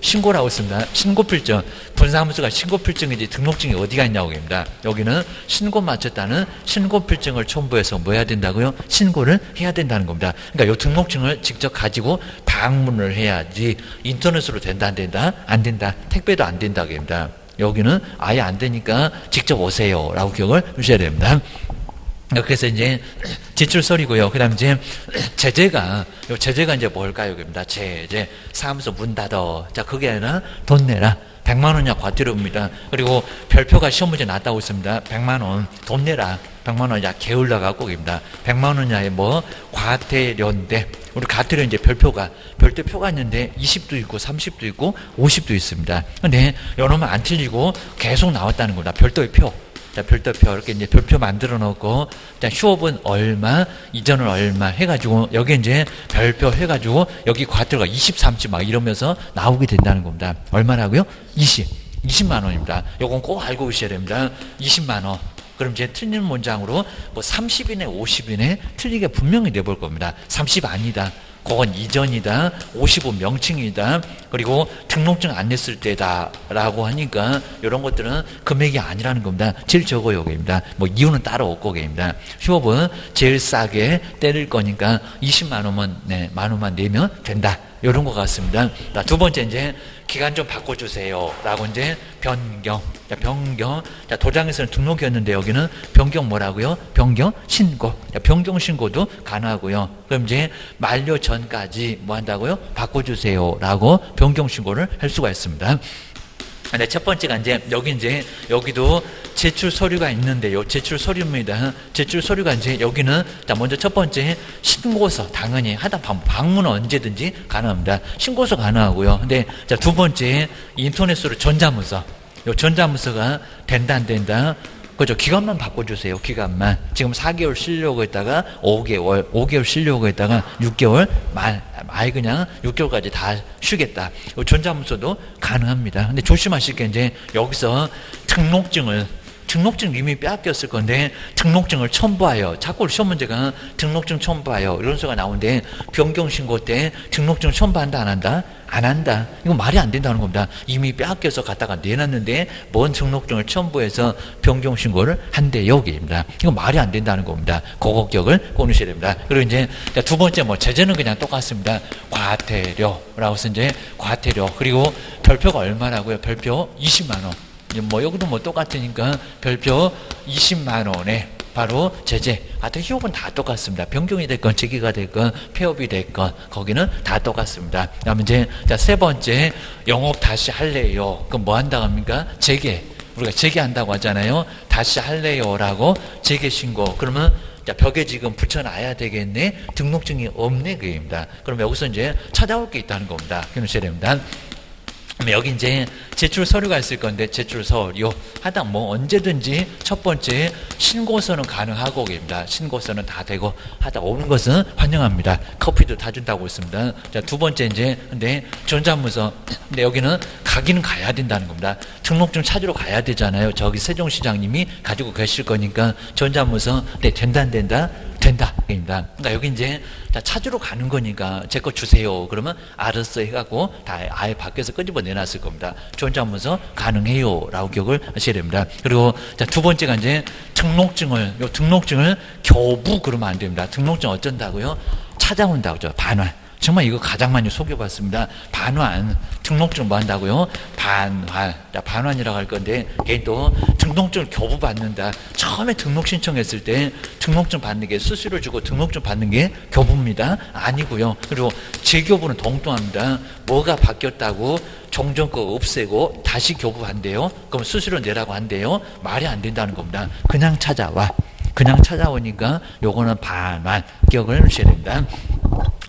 신고라고 했습니다. 신고필증. 분사무소가 신고필증이지 등록증이 어디가 있냐고 합니다. 여기는 신고 마쳤다는 신고필증을 첨부해서 뭐 해야 된다고요? 신고를 해야 된다는 겁니다. 그러니까 이 등록증을 직접 가지고 방문을 해야지 인터넷으로 된다 안 된다? 안 된다. 택배도 안 된다고 합니다. 여기는 아예 안 되니까 직접 오세요 라고 기억을 주셔야 됩니다. 그래서 이제 제출서리고요. 그 다음에 이제 제재가 이제 뭘까요? 입니다. 제재. 사무소 문 닫어. 자, 그게 아니라 돈 내라. 100만 원 이하 과태료입니다. 그리고 별표가 시험 문제 났다고 했습니다. 100만 원 돈 내라. 100만 원 이하 게을러 갖고 입니다. 100만 원 이하의 뭐 과태료인데 우리 과태료 이제 별도표가 있는데 20도 있고 30도 있고 50도 있습니다. 근데 요놈은 안 틀리고 계속 나왔다는 겁니다. 별도의 표. 자, 별도표 이렇게 이제 별표 만들어 놓고 자, 휴업은 얼마, 이전은 얼마 해가지고 여기 이제 별표 해가지고 여기 과태료가 20, 30 막 이러면서 나오게 된다는 겁니다. 얼마라고요? 20만 원입니다. 요건 꼭 알고 계셔야 됩니다. 20만 원. 그럼 이제 틀린 문장으로 뭐 30이네 50이네 틀리게 분명히 내볼 겁니다. 30 아니다. 그건 이전이다. 50은 명칭이다. 그리고 등록증 안 냈을 때다 라고 하니까 이런 것들은 금액이 아니라는 겁니다. 제일 적어요. 여기입니다. 뭐 이유는 따로 없고 여기입니다. 휴업은 제일 싸게 때릴 거니까 20만 원만 만 원만 내면 된다. 이런 것 같습니다. 자, 두 번째 이제 기간 좀 바꿔주세요 라고 이제 변경. 자, 도장에서는 등록이었는데 여기는 변경 뭐라고요? 변경 신고. 자, 변경 신고도 가능하고요. 그럼 이제 만료 전까지 뭐 한다고요? 바꿔주세요 라고 변경 신고를 할 수가 있습니다. 네, 첫 번째가 여기도 제출 서류가 있는데요. 제출 서류입니다. 제출 서류가 여기는 자, 먼저 첫 번째 신고서 당연히 방문은 언제든지 가능합니다. 신고서 가능하고요. 근데 자, 두 번째 인터넷으로 전자문서. 요 전자문서가 된다 안 된다? 그죠? 기간만 바꿔주세요. 기간만. 지금 4개월 쉬려고 했다가 5개월 쉬려고 했다가 6개월 아예 그냥 6개월까지 다 쉬겠다. 전자문서도 가능합니다. 근데 조심하실 게 여기서 등록증을 등록증 이미 빼앗겼을 건데 등록증을 첨부하여, 자꾸 시험 문제가 등록증 첨부하여 이런 수가 나오는데 변경 신고 때 등록증 첨부한다 안 한다? 안 한다. 이거 말이 안 된다는 겁니다. 이미 빼앗겨서 갖다가 내놨는데 뭔 등록증을 첨부해서 변경 신고를 한대요. 여기입니다. 이거 말이 안 된다는 겁니다. 그거 기억을 꺼내셔야 됩니다. 그리고 이제 두 번째 뭐 제재는 그냥 똑같습니다. 과태료라고 해서 이제 과태료, 그리고 별표가 얼마라고요? 별표 20만 원. 뭐 여기도 뭐 똑같으니까 별표 20만 원에 바로 제재. 하여튼 희업은 다 똑같습니다. 변경이 됐건 제기가 됐건 폐업이 됐건 거기는 다 똑같습니다. 그다음에 이제 세 번째, 영업 다시 할래요. 그럼 뭐 한다고 합니까? 재개. 우리가 재개한다고 하잖아요. 다시 할래요라고 재개 신고. 그러면 벽에 지금 붙여놔야 되겠네. 등록증이 없네 그입니다. 그럼 여기서 이제 찾아올 게 있다는 겁니다. 기억하셔야 됩니다. 여기 이제 제출 서류가 있을 건데 제출 서류 하다 뭐 언제든지 첫 번째 신고서는 가능하고 입니다. 신고서는 다 되고 하다 오는 것은 환영합니다. 커피도 다 준다고 했습니다. 자, 두 번째 이제 근데 전자문서, 근데 여기는 가기는 가야 된다는 겁니다. 등록증 찾으러 가야 되잖아요. 저기 세종시장님이 가지고 계실 거니까 전자문서 네, 된다 안 된다? 된다. 입니다. 그러니까 여기 이제 찾으러 가는 거니까 제 거 주세요. 그러면 알았어 해갖고 다 아예 밖에서 끄집어 내놨을 겁니다. 전자문서 가능해요. 라고 기억을 하셔야 됩니다. 그리고 두 번째가 이제 등록증을 교부 그러면 안 됩니다. 등록증 어쩐다고요? 찾아온다고 죠. 반환. 정말 이거 가장 많이 속여봤습니다. 반환. 등록증 뭐 한다고요? 반환. 반환이라고 할 건데, 걔 또 등록증을 교부받는다. 처음에 등록 신청했을 때 등록증 받는 게 수수료 주고 등록증 받는 게 교부입니다. 아니고요. 그리고 재교부는 동등합니다. 뭐가 바뀌었다고 종전 거 없애고 다시 교부한대요. 그럼 수수료 내라고 한대요. 말이 안 된다는 겁니다. 그냥 찾아와. 그냥 찾아오니까 요거는 반환. 기억을 해주셔야 됩니다.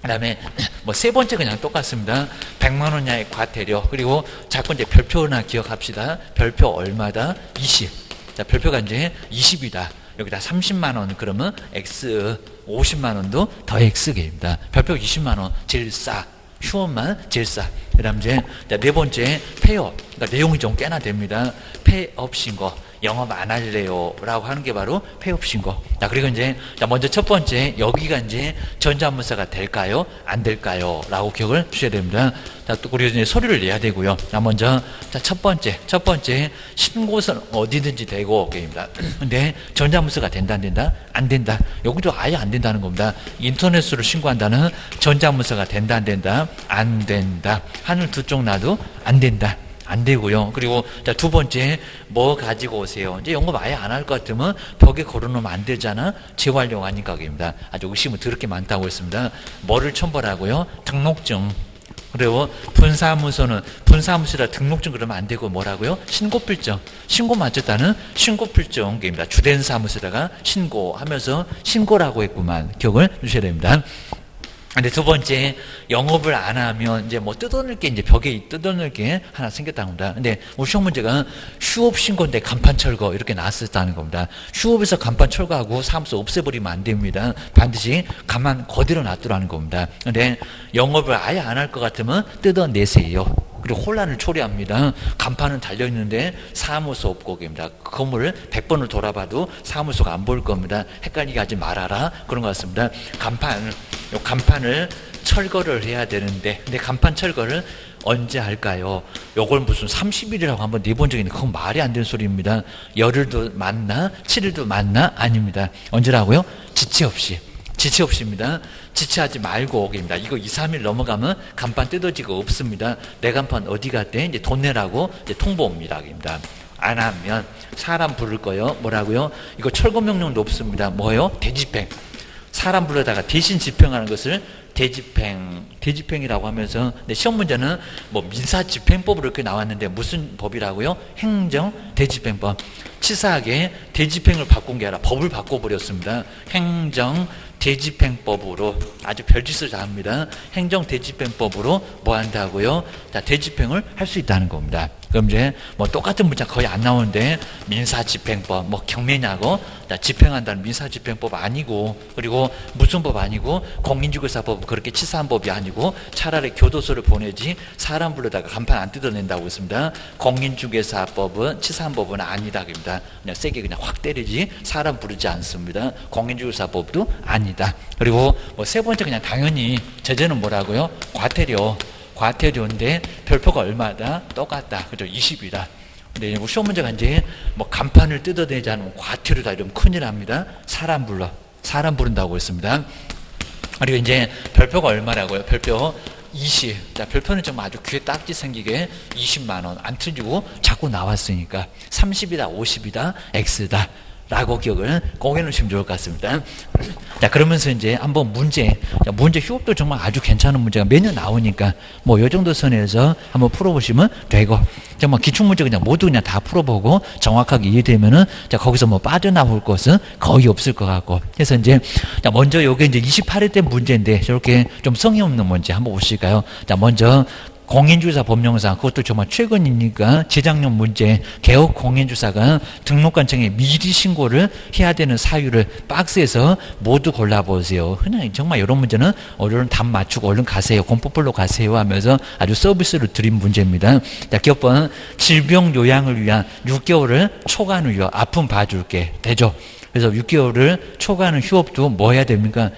그 다음에 뭐 세 번째 그냥 똑같습니다. 100만 원 이하의 과태료. 그리고 자꾸 이제 별표나 기억합시다. 별표 얼마다? 20. 자, 별표가 이제 20이다. 여기다 30만 원 그러면 X, 50만 원도 더 X개입니다. 별표 20만 원 제일 싸. 휴업만 제일 싸. 그 다음 이제 네 번째 폐업. 그러니까 내용이 좀 꽤나 됩니다. 폐업 신고. 영업 안 할래요 라고 하는 게 바로 폐업 신고. 자, 그리고 이제 먼저 첫 번째 여기가 이제 전자문서가 될까요? 안 될까요? 라고 기억을 주셔야 됩니다. 자, 또 그리고 이제 서류를 내야 되고요. 자, 먼저 첫 번째 신고서는 어디든지 되고 게임입니다. 근데 전자문서가 된다 안 된다? 안 된다. 여기도 아예 안 된다는 겁니다. 인터넷으로 신고한다는 전자문서가 된다 안 된다? 안 된다. 하늘 두 쪽 놔도 안 된다. 안 되고요. 그리고 두 번째 뭐 가지고 오세요. 이제 영업 아예 안 할 것 같으면 벽에 걸어놓으면 안 되잖아. 재활용하니까 입니다. 아주 의심은 더럽게 많다고 했습니다. 뭐를 첨부하라고요? 등록증. 그리고 분사무소라 등록증 그러면 안 되고 뭐라고요? 신고필증. 신고 맞췄다는 신고필증입니다. 주된 사무소에다가 신고하면서 신고라고 했구만. 기억을 주셔야 됩니다. 근데 두 번째, 영업을 안 하면 이제 뭐 뜯어낼 게 이제 벽에 뜯어낼 게 하나 생겼다는 겁니다. 근데 우리 시험 문제가 휴업 신고인데 간판 철거 이렇게 나왔었다는 겁니다. 휴업에서 간판 철거하고 사무소 없애버리면 안 됩니다. 반드시 가만 그대로 놔두라는 겁니다. 근데 영업을 아예 안 할 것 같으면 뜯어내세요. 그리고 혼란을 초래합니다. 간판은 달려있는데 사무소 없고 입니다. 건물을 100번을 돌아봐도 사무소가 안 보일 겁니다. 헷갈리게 하지 말아라. 그런 것 같습니다. 간판을 철거를 해야 되는데, 근데 간판 철거를 언제 할까요? 요걸 무슨 30일이라고 한번 내본 적이 있는데 그건 말이 안 되는 소리입니다. 열흘도 맞나? 7일도 맞나? 아닙니다. 언제라고요? 지체 없이입니다. 지체하지 말고 입니다. 이거 2, 3일 넘어가면 간판 뜯어지고 없습니다. 내 간판 어디 갔대? 이제 돈 내라고 이제 통보 옵니다. 입니다. 안 하면 사람 부를 거요. 뭐라고요? 이거 철거 명령도 없습니다. 뭐요? 대집행. 사람 불러다가 대신 집행하는 것을 대집행이라고 하면서, 근데 시험 문제는 뭐 민사집행법으로 이렇게 나왔는데 무슨 법이라고요? 행정대집행법. 치사하게 대집행을 바꾼 게 아니라 법을 바꿔버렸습니다. 행정대집행법으로 아주 별짓을 다 합니다. 행정대집행법으로 뭐 한다고요? 자, 대집행을 할 수 있다는 겁니다. 그럼 이제 뭐 똑같은 문자 거의 안 나오는데 민사집행법, 뭐 경매냐고 집행한다는 민사집행법 아니고, 그리고 무슨 법 아니고, 공인중개사법 그렇게 치사한 법이 아니고, 차라리 교도소를 보내지 사람 불러다가 간판 안 뜯어낸다고 했습니다. 공인중개사법은 치사한 법은 아니다 그럽니다. 그냥 세게 그냥 확 때리지 사람 부르지 않습니다. 공인중개사법도 아니다. 그리고 뭐 세 번째 그냥 당연히 제재는 뭐라고요? 과태료인데 별표가 얼마다? 똑같다. 그죠? 20이다. 근데 이제 시험 문제가 이제 뭐 간판을 뜯어내지 않으면 과태료다 이러면 큰일 납니다. 사람 부른다고 했습니다. 그리고 이제 별표가 얼마라고요? 별표 20. 자, 별표는 좀 아주 귀에 딱지 생기게 20만 원 안 틀리고 자꾸 나왔으니까 30이다, 50이다, X다. 라고 기억을 꼭 해놓으시면 좋을 것 같습니다. 자, 그러면서 이제 한번 문제 휴업도 정말 아주 괜찮은 문제가 매년 나오니까 뭐 요 정도 선에서 한번 풀어보시면 되고, 정말 기출문제 그냥 모두 그냥 다 풀어보고 정확하게 이해되면은 자, 거기서 뭐 빠져나올 것은 거의 없을 것 같고. 그래서 이제 자, 먼저 요게 이제 28회 때 문제인데 저렇게 좀 성의 없는 문제 한번 보실까요? 자, 먼저 공인중개사 법령상, 그것도 정말 최근이니까 재작년 문제, 개업 공인중개사가 등록관청에 미리 신고를 해야 되는 사유를 박스에서 모두 골라보세요. 그냥 정말 이런 문제는 얼른 답 맞추고 얼른 가세요, 공포풀로 가세요 하면서 아주 서비스로 드린 문제입니다. 자, 기업번 질병 요양을 위한 6개월을 초과하는 휴업, 아픔 봐줄게 되죠. 그래서 6개월을 초과하는 휴업도 뭐 해야 됩니까?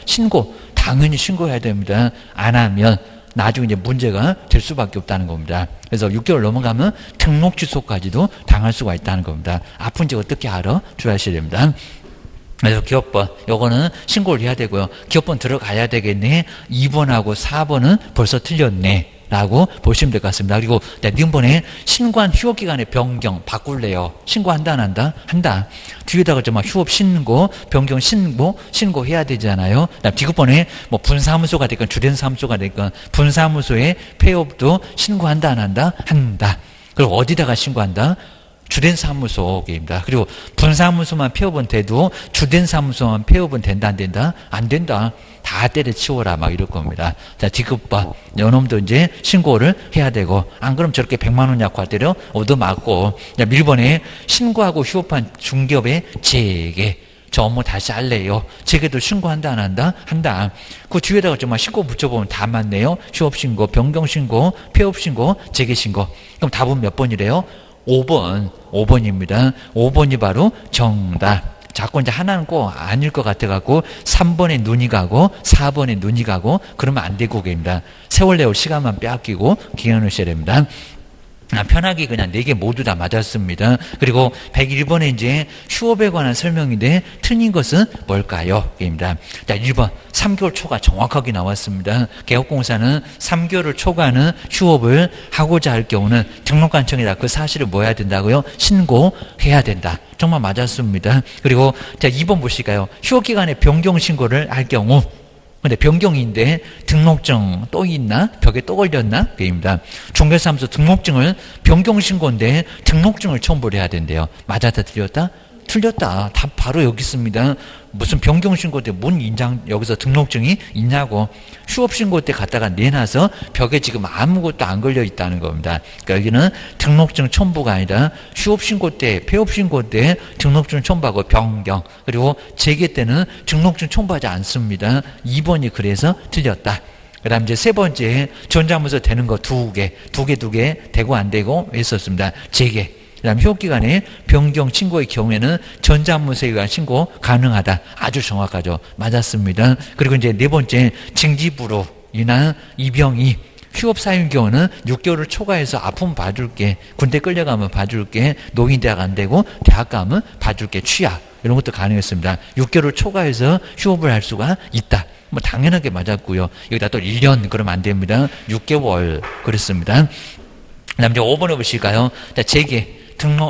당연히 신고해야 됩니다. 안 하면 나중에 이제 문제가 될 수밖에 없다는 겁니다. 그래서 6개월 넘어가면 등록 취소까지도 당할 수가 있다는 겁니다. 아픈지 어떻게 알아? 주의하셔야 됩니다. 그래서 기업번, 요거는 신고를 해야 되고요. 기업번 들어가야 되겠네. 2번하고 4번은 벌써 틀렸네. 라고 보시면 될 것 같습니다. 그리고 니번에 신고한 휴업기간의 변경 바꿀래요. 신고한다 안 한다? 한다. 뒤에다가 좀 휴업 신고, 변경 신고해야 되잖아요. 디귿번에 뭐 분사무소가 됐건 주된 사무소가 됐건 분사무소에 폐업도 신고한다 안 한다? 한다. 그리고 어디다가 신고한다? 주된 사무소입니다. 그리고 분사무소만 폐업은 돼도 주된 사무소만 폐업은 된다 안 된다? 안 된다. 다 때려치워라 막 이럴 겁니다. 자, 디귿번 요놈도 이제 신고를 해야 되고, 안 그럼 저렇게 100만 원 약화때려 얻어맞고. 자, 밀번에 신고하고 휴업한 중개업의 재개, 저 업무 다시 할래요. 재개도 신고한다 안 한다? 한다. 그 뒤에다가 정말 신고 붙여보면 다 맞네요. 휴업신고, 변경신고, 폐업신고, 재개신고. 그럼 답은 몇 번이래요? 5번입니다. 5번이 바로 정답. 자꾸 이제 하나는 꼭 아닐 것 같아갖고 3번에 눈이 가고 4번에 눈이 가고 그러면 안 되고 계십니다. 세월 내올 시간만 빼앗기고 기억하셔야 됩니다. 편하게 그냥 4개 모두 다 맞았습니다. 그리고 101번에 이제 휴업에 관한 설명인데 틀린 것은 뭘까요? 입니다. 자, 1번 3개월 초과 정확하게 나왔습니다. 개업공사는 3개월을 초과하는 휴업을 하고자 할 경우는 등록관청에다 그 사실을 뭐 해야 된다고요? 신고해야 된다. 정말 맞았습니다. 그리고 자, 2번 보실까요? 휴업기간에 변경신고를 할 경우, 근데 변경인데 등록증 또 있나? 벽에 또 걸렸나? 그입니다. 중개사무소 등록증을 변경신고인데 등록증을 첨부를 해야 된대요. 맞았다 틀렸다? 틀렸다. 답 바로 여기 있습니다. 무슨 변경신고 때 뭔 인장 여기서 등록증이 있냐고. 휴업신고 때 갖다가 내놔서 벽에 지금 아무것도 안 걸려 있다는 겁니다. 그러니까 여기는 등록증 첨부가 아니라 휴업신고 때, 폐업신고 때 등록증 첨부하고 변경, 그리고 재개 때는 등록증 첨부하지 않습니다. 2번이 그래서 틀렸다. 그 다음 이제 세 번째, 전자문서 되는 거 2개 되고 안 되고 했었습니다. 재개. 그 다음 휴업기간에 변경 신고의 경우에는 전자문서에 의한 신고 가능하다. 아주 정확하죠. 맞았습니다. 그리고 이제 네 번째, 징집으로 인한 입영이 휴업 사유인 경우는 6개월을 초과해서 아픔 봐줄게, 군대 끌려가면 봐줄게, 노인대학 안 되고 대학 가면 봐줄게, 취약 이런 것도 가능했습니다. 6개월을 초과해서 휴업을 할 수가 있다. 뭐 당연하게 맞았고요. 여기다 또 1년 그러면 안 됩니다. 6개월 그랬습니다. 그 다음 이제 5번에 보실까요? 자, 재개.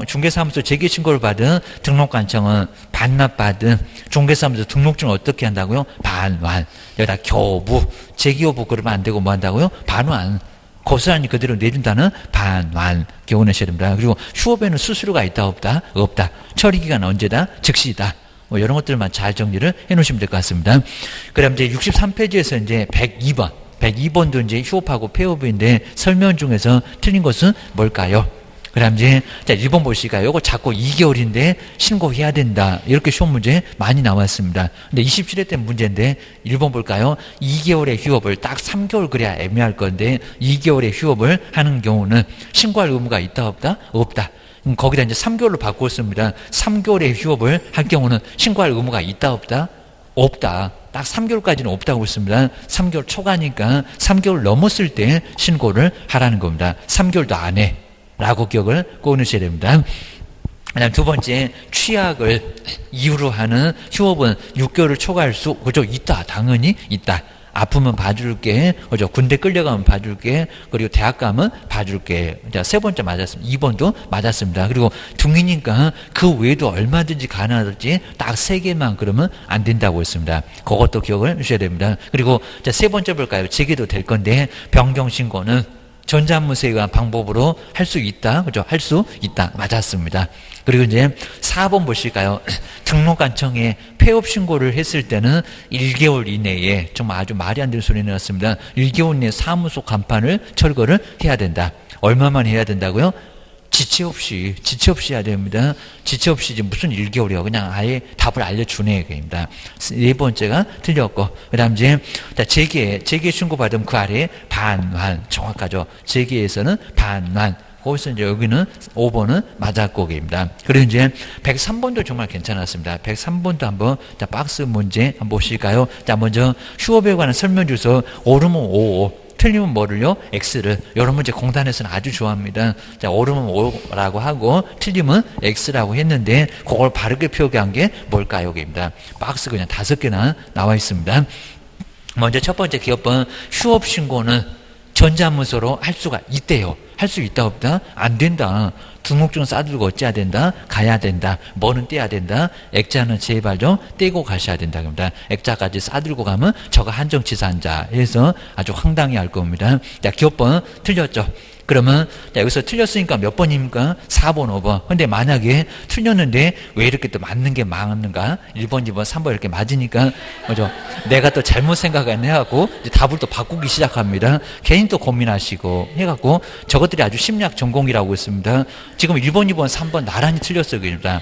중개사무소 재개신고를 받은 등록관청은 반납받은 중개사무소 등록증을 어떻게 한다고요? 반환. 여기다 교부, 재기여부 그러면 안 되고 뭐 한다고요? 반환. 고스란히 그대로 내준다는 반환. 기억하셔야 됩니다. 그리고 휴업에는 수수료가 있다 없다? 없다. 처리기간 언제다? 즉시다. 뭐 이런 것들만 잘 정리를 해 놓으시면 될 것 같습니다. 그 다음 이제 63페이지에서 이제 102번도 이제 휴업하고 폐업인데 설명 중에서 틀린 것은 뭘까요? 그다음 이제 자 1번 보시니까 요거 자꾸 2개월인데 신고해야 된다. 이렇게 시험 문제 많이 나왔습니다. 근데 27회 때 문제인데 1번 볼까요? 2개월의 휴업을 딱 3개월 그래야 애매할 건데 2개월의 휴업을 하는 경우는 신고할 의무가 있다 없다? 없다. 거기다 이제 3개월로 바꿨습니다. 3개월의 휴업을 할 경우는 신고할 의무가 있다 없다? 없다. 딱 3개월까지는 없다고 했습니다. 3개월 초과니까 3개월 넘었을 때 신고를 하라는 겁니다. 3개월도 안 해. 라고 기억을 꼭 넣으셔야 됩니다. 그다음 두 번째, 취약을 이유로 하는 휴업은 6개월을 초과할 수, 그죠? 있다. 당연히 있다. 아프면 봐줄게. 그죠? 군대 끌려가면 봐줄게. 그리고 대학 가면 봐줄게. 자, 세 번째 맞았습니다. 2번도 맞았습니다. 그리고 등이니까 그 외에도 얼마든지 가능하지 딱 세 개만 그러면 안 된다고 했습니다. 그것도 기억을 하셔야 됩니다. 그리고 자, 세 번째 볼까요? 제게도 될 건데, 변경신고는 전자문서에 의한 방법으로 할 수 있다. 그죠? 할 수 있다. 맞았습니다. 그리고 이제 4번 보실까요? 등록관청에 폐업 신고를 했을 때는 1개월 이내에, 정말 아주 말이 안 되는 소리 나왔습니다. 1개월 내에 사무소 간판을 철거를 해야 된다. 얼마만 해야 된다고요? 지체 없이 해야 됩니다. 지체 없이 지금 무슨 1개월이요. 그냥 아예 답을 알려주네. 얘기입니다. 네 번째가 틀렸고. 그 다음 이제, 재계 신고받으면 그 아래에 반환. 정확하죠. 재계에서는 반환. 거기서 이제 여기는 5번은 맞았고, 입니다. 그리고 이제 103번도 정말 괜찮았습니다. 103번도 한번, 자, 박스 문제 한번 보실까요? 자, 먼저 휴업에 관한 설명 주소, 옳으면 5. 틀리면 뭐를요? X를. 여러 문제 공단에서는 아주 좋아합니다. 자, 옳으면 O라고 하고 틀리면 X라고 했는데 그걸 바르게 표기한 게 뭘까요? 여기입니다. 박스 그냥 5개나 나와 있습니다. 먼저 첫 번째 기업번 휴업 신고는 전자문서로 할 수가 있대요. 할 수 있다 없다? 안 된다. 등록증 싸들고 어찌해야 된다? 가야 된다. 뭐는 떼야 된다? 액자는 제발 좀 떼고 가셔야 된다. 그럽니다. 액자까지 싸들고 가면 저가 한정치사한자 해서 아주 황당히 할 겁니다. 자, 기업번 틀렸죠. 그러면 자, 여기서 틀렸으니까 몇 번입니까? 4번, 5번. 근데 만약에 틀렸는데 왜 이렇게 또 맞는 게 많은가? 1번, 2번, 3번 이렇게 맞으니까 그죠? 내가 또 잘못 생각했네 해갖고 이제 답을 또 바꾸기 시작합니다. 괜히 또 고민하시고 해갖고 저것들이 아주 심리학 전공이라고 있습니다. 지금 1번, 2번, 3번 나란히 틀렸어요. 그러니까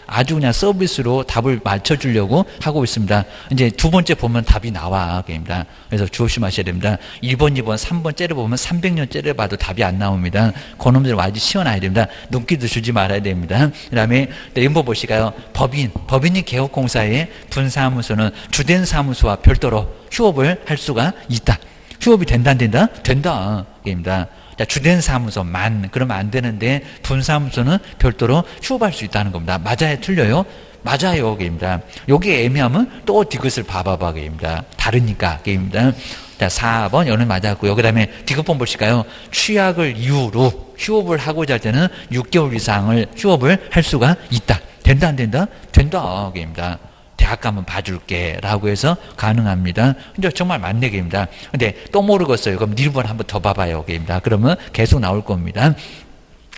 아주 그냥 서비스로 답을 맞춰주려고 하고 있습니다. 이제 두 번째 보면 답이 나와. 그럽니다. 그래서 조심하셔야 됩니다. 1번, 2번, 3번 째려보면 300년 째려봐도 답이 안 나옵니다. 그놈들 아주 시원해야 됩니다. 눈기도 주지 말아야 됩니다. 그 다음에 네이버 보시가요. 법인이 개업공사의 분사무소는 주된 사무소와 별도로 휴업을 할 수가 있다. 휴업이 된다, 안 된다? 된다. 그럽니다. 자, 주된 사무소만 그러면 안 되는데 분사무소는 별도로 휴업할 수 있다는 겁니다. 맞아요? 틀려요? 맞아요. 게임입니다. 여기에 애매하면 또 디귿을 봐봐봐. 게임입니다. 다르니까. 게임입니다. 자, 4번 여는 맞았고요. 그 다음에 디귿번 보실까요? 취약을 이유로 휴업을 하고자 할 때는 6개월 이상을 휴업을 할 수가 있다. 된다, 안 된다? 된다. 게임입니다. 대학 가면 봐줄게 라고 해서 가능합니다. 근데 정말 맞네 게입니다. 근데 또 모르겠어요. 그럼 1번 한번 더 봐봐요 게입니다. 그러면 계속 나올 겁니다.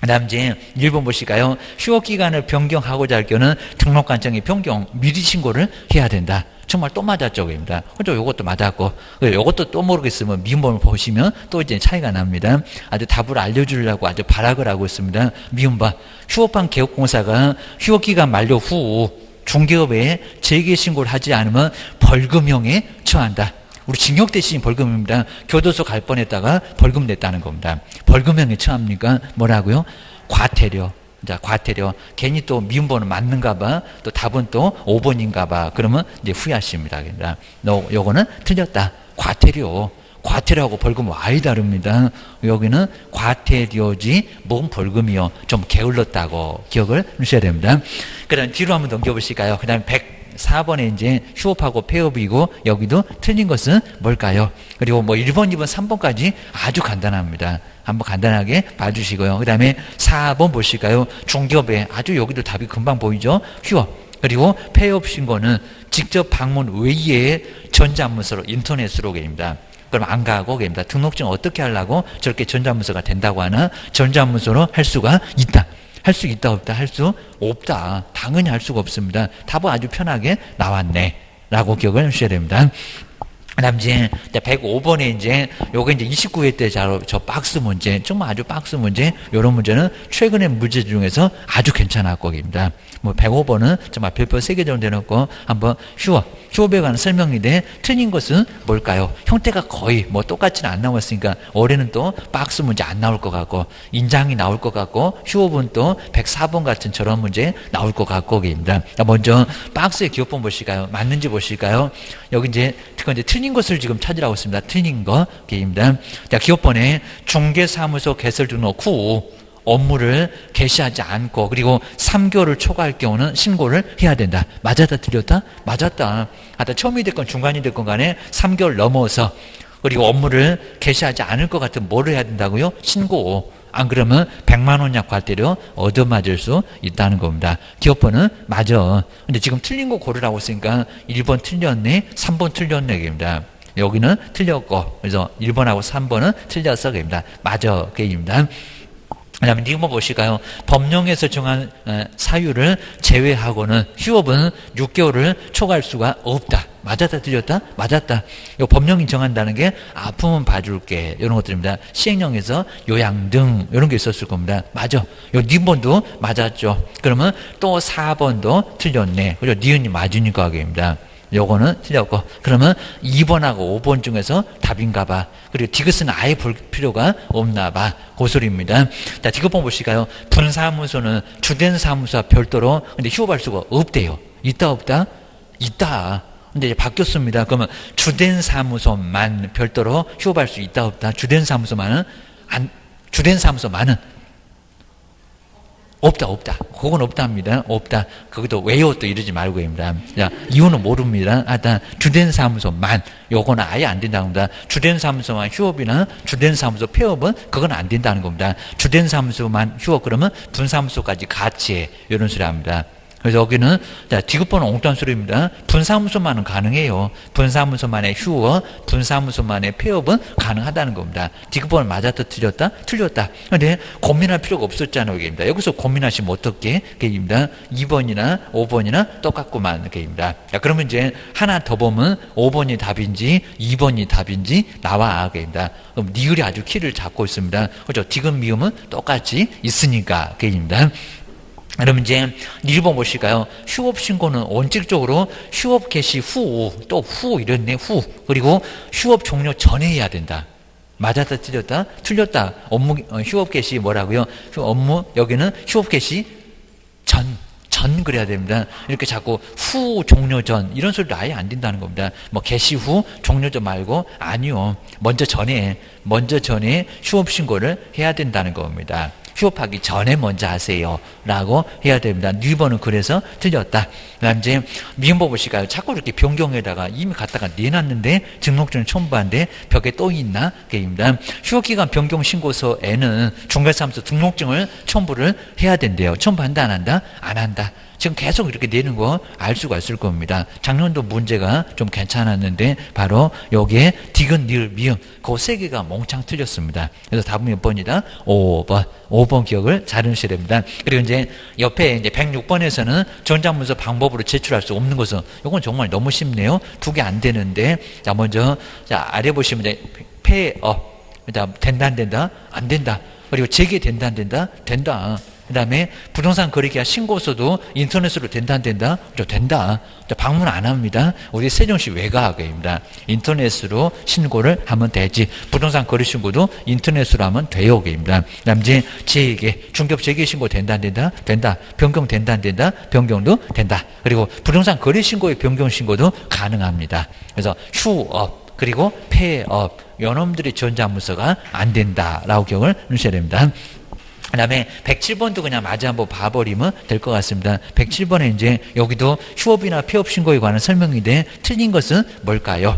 그 다음 이제 1번 보실까요? 휴업기간을 변경하고자 할 경우는 등록관청에 변경 미리 신고를 해야 된다. 정말 또 맞았죠, 그입니다. 그죠? 요것도 맞았고, 요것도 또 모르겠으면 미음번을 보시면 또 이제 차이가 납니다. 아주 답을 알려주려고 아주 발악을 하고 있습니다. 미음번. 휴업한 개업공사가 휴업기간 만료 후 중개업에 재개신고를 하지 않으면 벌금형에 처한다. 우리 징역 대신 벌금입니다. 교도소 갈 뻔했다가 벌금 냈다는 겁니다. 벌금형에 처합니까? 뭐라고요? 과태료. 자, 과태료. 괜히 또 미음번은 맞는가 봐. 또 답은 또 5번인가 봐. 그러면 이제 후회하십니다. 그러니까 요거는 틀렸다. 과태료. 과태료하고 벌금은 아예 다릅니다. 여기는 과태료지 뭔 벌금이요. 좀 게을렀다고 기억을 하셔야 됩니다. 그 다음 뒤로 한번 넘겨보실까요? 그 다음 104번에 이제 휴업하고 폐업이고 여기도 틀린 것은 뭘까요? 그리고 뭐 1번, 2번, 3번까지 아주 간단합니다. 한번 간단하게 봐주시고요. 그 다음에 4번 보실까요? 중개업에 아주 여기도 답이 금방 보이죠? 휴업. 그리고 폐업 신고는 직접 방문 외에 전자문서로 인터넷으로 게입니다. 그럼 안 가고 게입니다. 등록증 어떻게 하려고 저렇게 전자문서가 된다고 하나? 전자문서로 할 수가 있다. 할 수 있다 없다? 할 수 없다. 당연히 할 수가 없습니다. 답은 아주 편하게 나왔네 라고 기억을 하셔야 됩니다. 그다음 이제 105번에 이제 요게 이제 29회 때 저 박스 문제, 정말 아주 박스 문제, 요런 문제는 최근의 문제 중에서 아주 괜찮았고 입니다. 뭐 105번은 정말 별표 3개 정도 내놓고 한번 휴업에 관한 설명인데 틀린 것은 뭘까요? 형태가 거의 뭐 똑같지는 안 나왔으니까 올해는 또 박스 문제 안 나올 것 같고 인장이 나올 것 같고 휴업은 또 104번 같은 저런 문제 나올 것 같고 입니다. 먼저 박스의 기호번 보실까요? 맞는지 보실까요? 여기 이제 틀린 것을 지금 찾으라고 했습니다. 틀린 거 게임입니다. 자, 기호번에 중개사무소 개설 등록 후 업무를 개시하지 않고 그리고 3개월을 초과할 경우는 신고를 해야 된다. 맞았다 틀렸다? 맞았다. 하여튼 처음이 됐건 중간이 됐건 간에 3개월 넘어서 그리고 업무를 개시하지 않을 것 같으면 뭐를 해야 된다고요? 신고. 안 그러면 100만 원 약 과태료 얻어맞을 수 있다는 겁니다. 기업번은 맞아. 근데 지금 틀린 거 고르라고 했으니까 1번 틀렸네, 3번 틀렸네 입니다. 여기는 틀렸고 그래서 1번하고 3번은 틀렸어 입니다. 맞아 게임입니다. 그 다음에 이거 보실까요? 법령에서 정한 사유를 제외하고는 휴업은 6개월을 초과할 수가 없다. 맞았다 틀렸다? 맞았다. 이 법령이 정한다는 게 아프면 봐줄게 이런 것들입니다. 시행령에서 요양 등 이런 게 있었을 겁니다. 맞아. 요 니번도 맞았죠. 그러면 또 4번도 틀렸네. 그리고 니은이 맞으니까 하게입니다. 요거는 틀렸고 그러면 2번하고 5번 중에서 답인가 봐. 그리고 디귿은 아예 볼 필요가 없나 봐. 그 소리입니다. 자, 디귿번 보실까요? 분사무소는 주된 사무소와 별도로 근데 휴업할 수가 없대요. 있다 없다? 있다. 근데 이제 바뀌었습니다. 그러면 주된 사무소만 별도로 휴업할 수 있다 없다? 주된 사무소만은 없다. 그건 없답니다. 없다. 거기도 왜요? 또 이러지 말고입니다. 자, 이유는 모릅니다. 하여튼 주된 사무소만 요거는 아예 안 된다고 합니다. 주된 사무소만 휴업이나 주된 사무소 폐업은 그건 안 된다는 겁니다. 주된 사무소만 휴업 그러면 분사무소까지 같이 해. 이런 소리 합니다. 그래서 여기는 자, 디귿번은 옹단 소리입니다. 분사무소만은 가능해요. 분사무소만의 휴업, 분사무소만의 폐업은 가능하다는 겁니다. 디귿번은 맞았다 틀렸다? 틀렸다. 근데 고민할 필요가 없었잖아요. 게임입니다. 여기서 고민하시면 어떻게? 게임입니다. 2번이나 5번이나 똑같구만. 게임입니다. 자, 그러면 이제 하나 더 보면 5번이 답인지 2번이 답인지 나와. 게임입니다. 그럼 니을이 아주 키를 잡고 있습니다. 그렇죠? 디귿 미음은 똑같이 있으니까. 게임입니다. 그러면 이제 1번 보실까요? 휴업 신고는 원칙적으로 휴업 개시 후, 또 후 이랬네, 후. 그리고 휴업 종료 전에 해야 된다. 맞았다, 틀렸다? 틀렸다. 업무, 휴업 개시 뭐라고요? 업무, 여기는 휴업 개시 전 그래야 됩니다. 이렇게 자꾸 후, 종료 전, 이런 소리도 아예 안 된다는 겁니다. 뭐, 개시 후, 종료 전 말고, 아니요. 먼저 전에 휴업 신고를 해야 된다는 겁니다. 휴업하기 전에 먼저 하세요. 라고 해야 됩니다. 1번은 그래서 틀렸다. 그 다음 이제 미음보 보실까요? 자꾸 이렇게 변경에다가 이미 갖다가 내놨는데 등록증을 첨부한데 벽에 또 있나? 게임입니다. 휴업기간 변경 신고서에는 중개사무소 등록증을 첨부를 해야 된대요. 첨부한다 안 한다? 안 한다. 지금 계속 이렇게 내는 거 알 수가 있을 겁니다. 작년도 문제가 좀 괜찮았는데 바로 여기에 디귿, 니을, 미음 그 세 개가 몽창 틀렸습니다. 그래서 답은 몇 번이다? 5번 기억을 잘 하셔야 됩니다. 그리고 이제 옆에 이제 106번에서는 전자문서 방법으로 제출할 수 없는 것은 이건 정말 너무 쉽네요. 2개 안 되는데 자 먼저 자 아래 보시면 이제 폐업 된다 안 된다? 안 된다. 그리고 재개된다 안 된다? 된다. 그 다음에 부동산 거래계약 신고서도 인터넷으로 된다 안 된다? 된다. 방문 안 합니다. 우리 세종시 외곽입니다. 인터넷으로 신고를 하면 되지. 부동산 거래 신고도 인터넷으로 하면 돼요. 입니다. 그 다음 이제 재개, 중개업 재개 신고 된다 안 된다? 된다. 변경 된다 안 된다? 변경도 된다. 그리고 부동산 거래 신고의 변경 신고도 가능합니다. 그래서 휴업 그리고 폐업 요놈들의 전자문서가 안 된다라고 기억을 하셔야 됩니다. 그 다음에 107번도 그냥 마저 한번 봐버리면 될 것 같습니다. 107번에 이제 여기도 휴업이나 폐업 신고에 관한 설명인데 틀린 것은 뭘까요?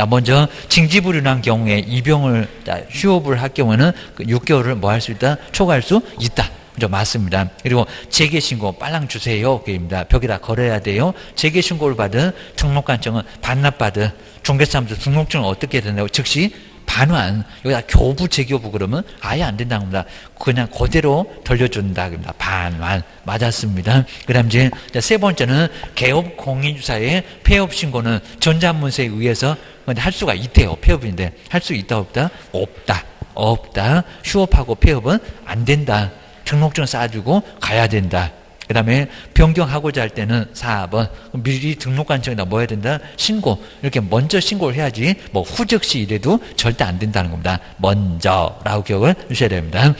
먼저 징지불이난 경우에 입영을 휴업을 할 경우는 6개월을 뭐 할 수 있다? 초과할 수 있다. 그죠? 맞습니다. 그리고 재개신고 빨랑 주세요. 게임입니다. 벽에다 걸어야 돼요. 재개신고를 받은 등록관청은 반납받은 중개사무소 등록증을 어떻게 해야 된다고? 즉시 반환, 여기다 교부, 재교부 그러면 아예 안 된다는 겁니다. 그냥 그대로 돌려준다. 그럽니다. 반환. 맞았습니다. 그 다음 이제 세 번째는 개업 공인주사의 폐업 신고는 전자문서에 의해서 근데 할 수가 있대요. 폐업인데. 할 수 있다, 없다? 없다. 없다. 휴업하고 폐업은 안 된다. 등록증 쌓아주고 가야 된다. 그 다음에 변경하고자 할 때는 4번 미리 등록관청에다 뭐 해야 된다? 신고. 이렇게 먼저 신고를 해야지 뭐 후적시 이래도 절대 안 된다는 겁니다. 먼저라고 기억을 주셔야 됩니다.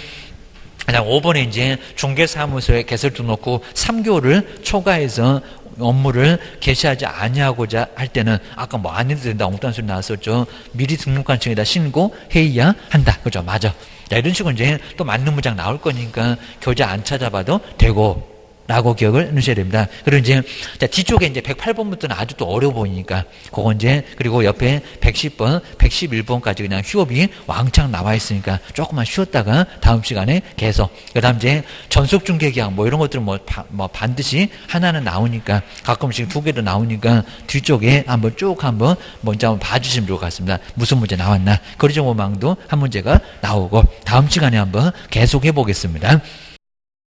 그다음 5번에 이제 중개사무소에 개설 등록 후 3개월을 초과해서 업무를 개시하지 아니하고자 할 때는 아까 뭐 안 해도 된다 엉뚱한 소리 나왔었죠. 미리 등록관청에다 신고해야 한다. 그죠? 맞아. 자, 이런 식으로 이제 또 맞는 문장 나올 거니까 교재 안 찾아봐도 되고 라고 기억을 해주셔야 됩니다. 그리고 이제, 자, 뒤쪽에 이제 108번부터는 아주 또 어려워 보이니까, 그거 이제, 그리고 옆에 110번, 111번까지 그냥 휴업이 왕창 나와 있으니까 조금만 쉬었다가 다음 시간에 계속. 그 다음 이제 전속중개계약 뭐 이런 것들은 뭐 반드시 하나는 나오니까, 가끔씩 2개도 나오니까 뒤쪽에 한번 쭉 한번 먼저 한번 봐주시면 좋을 것 같습니다. 무슨 문제 나왔나. 거리정보망도 한 문제가 나오고, 다음 시간에 한번 계속 해보겠습니다.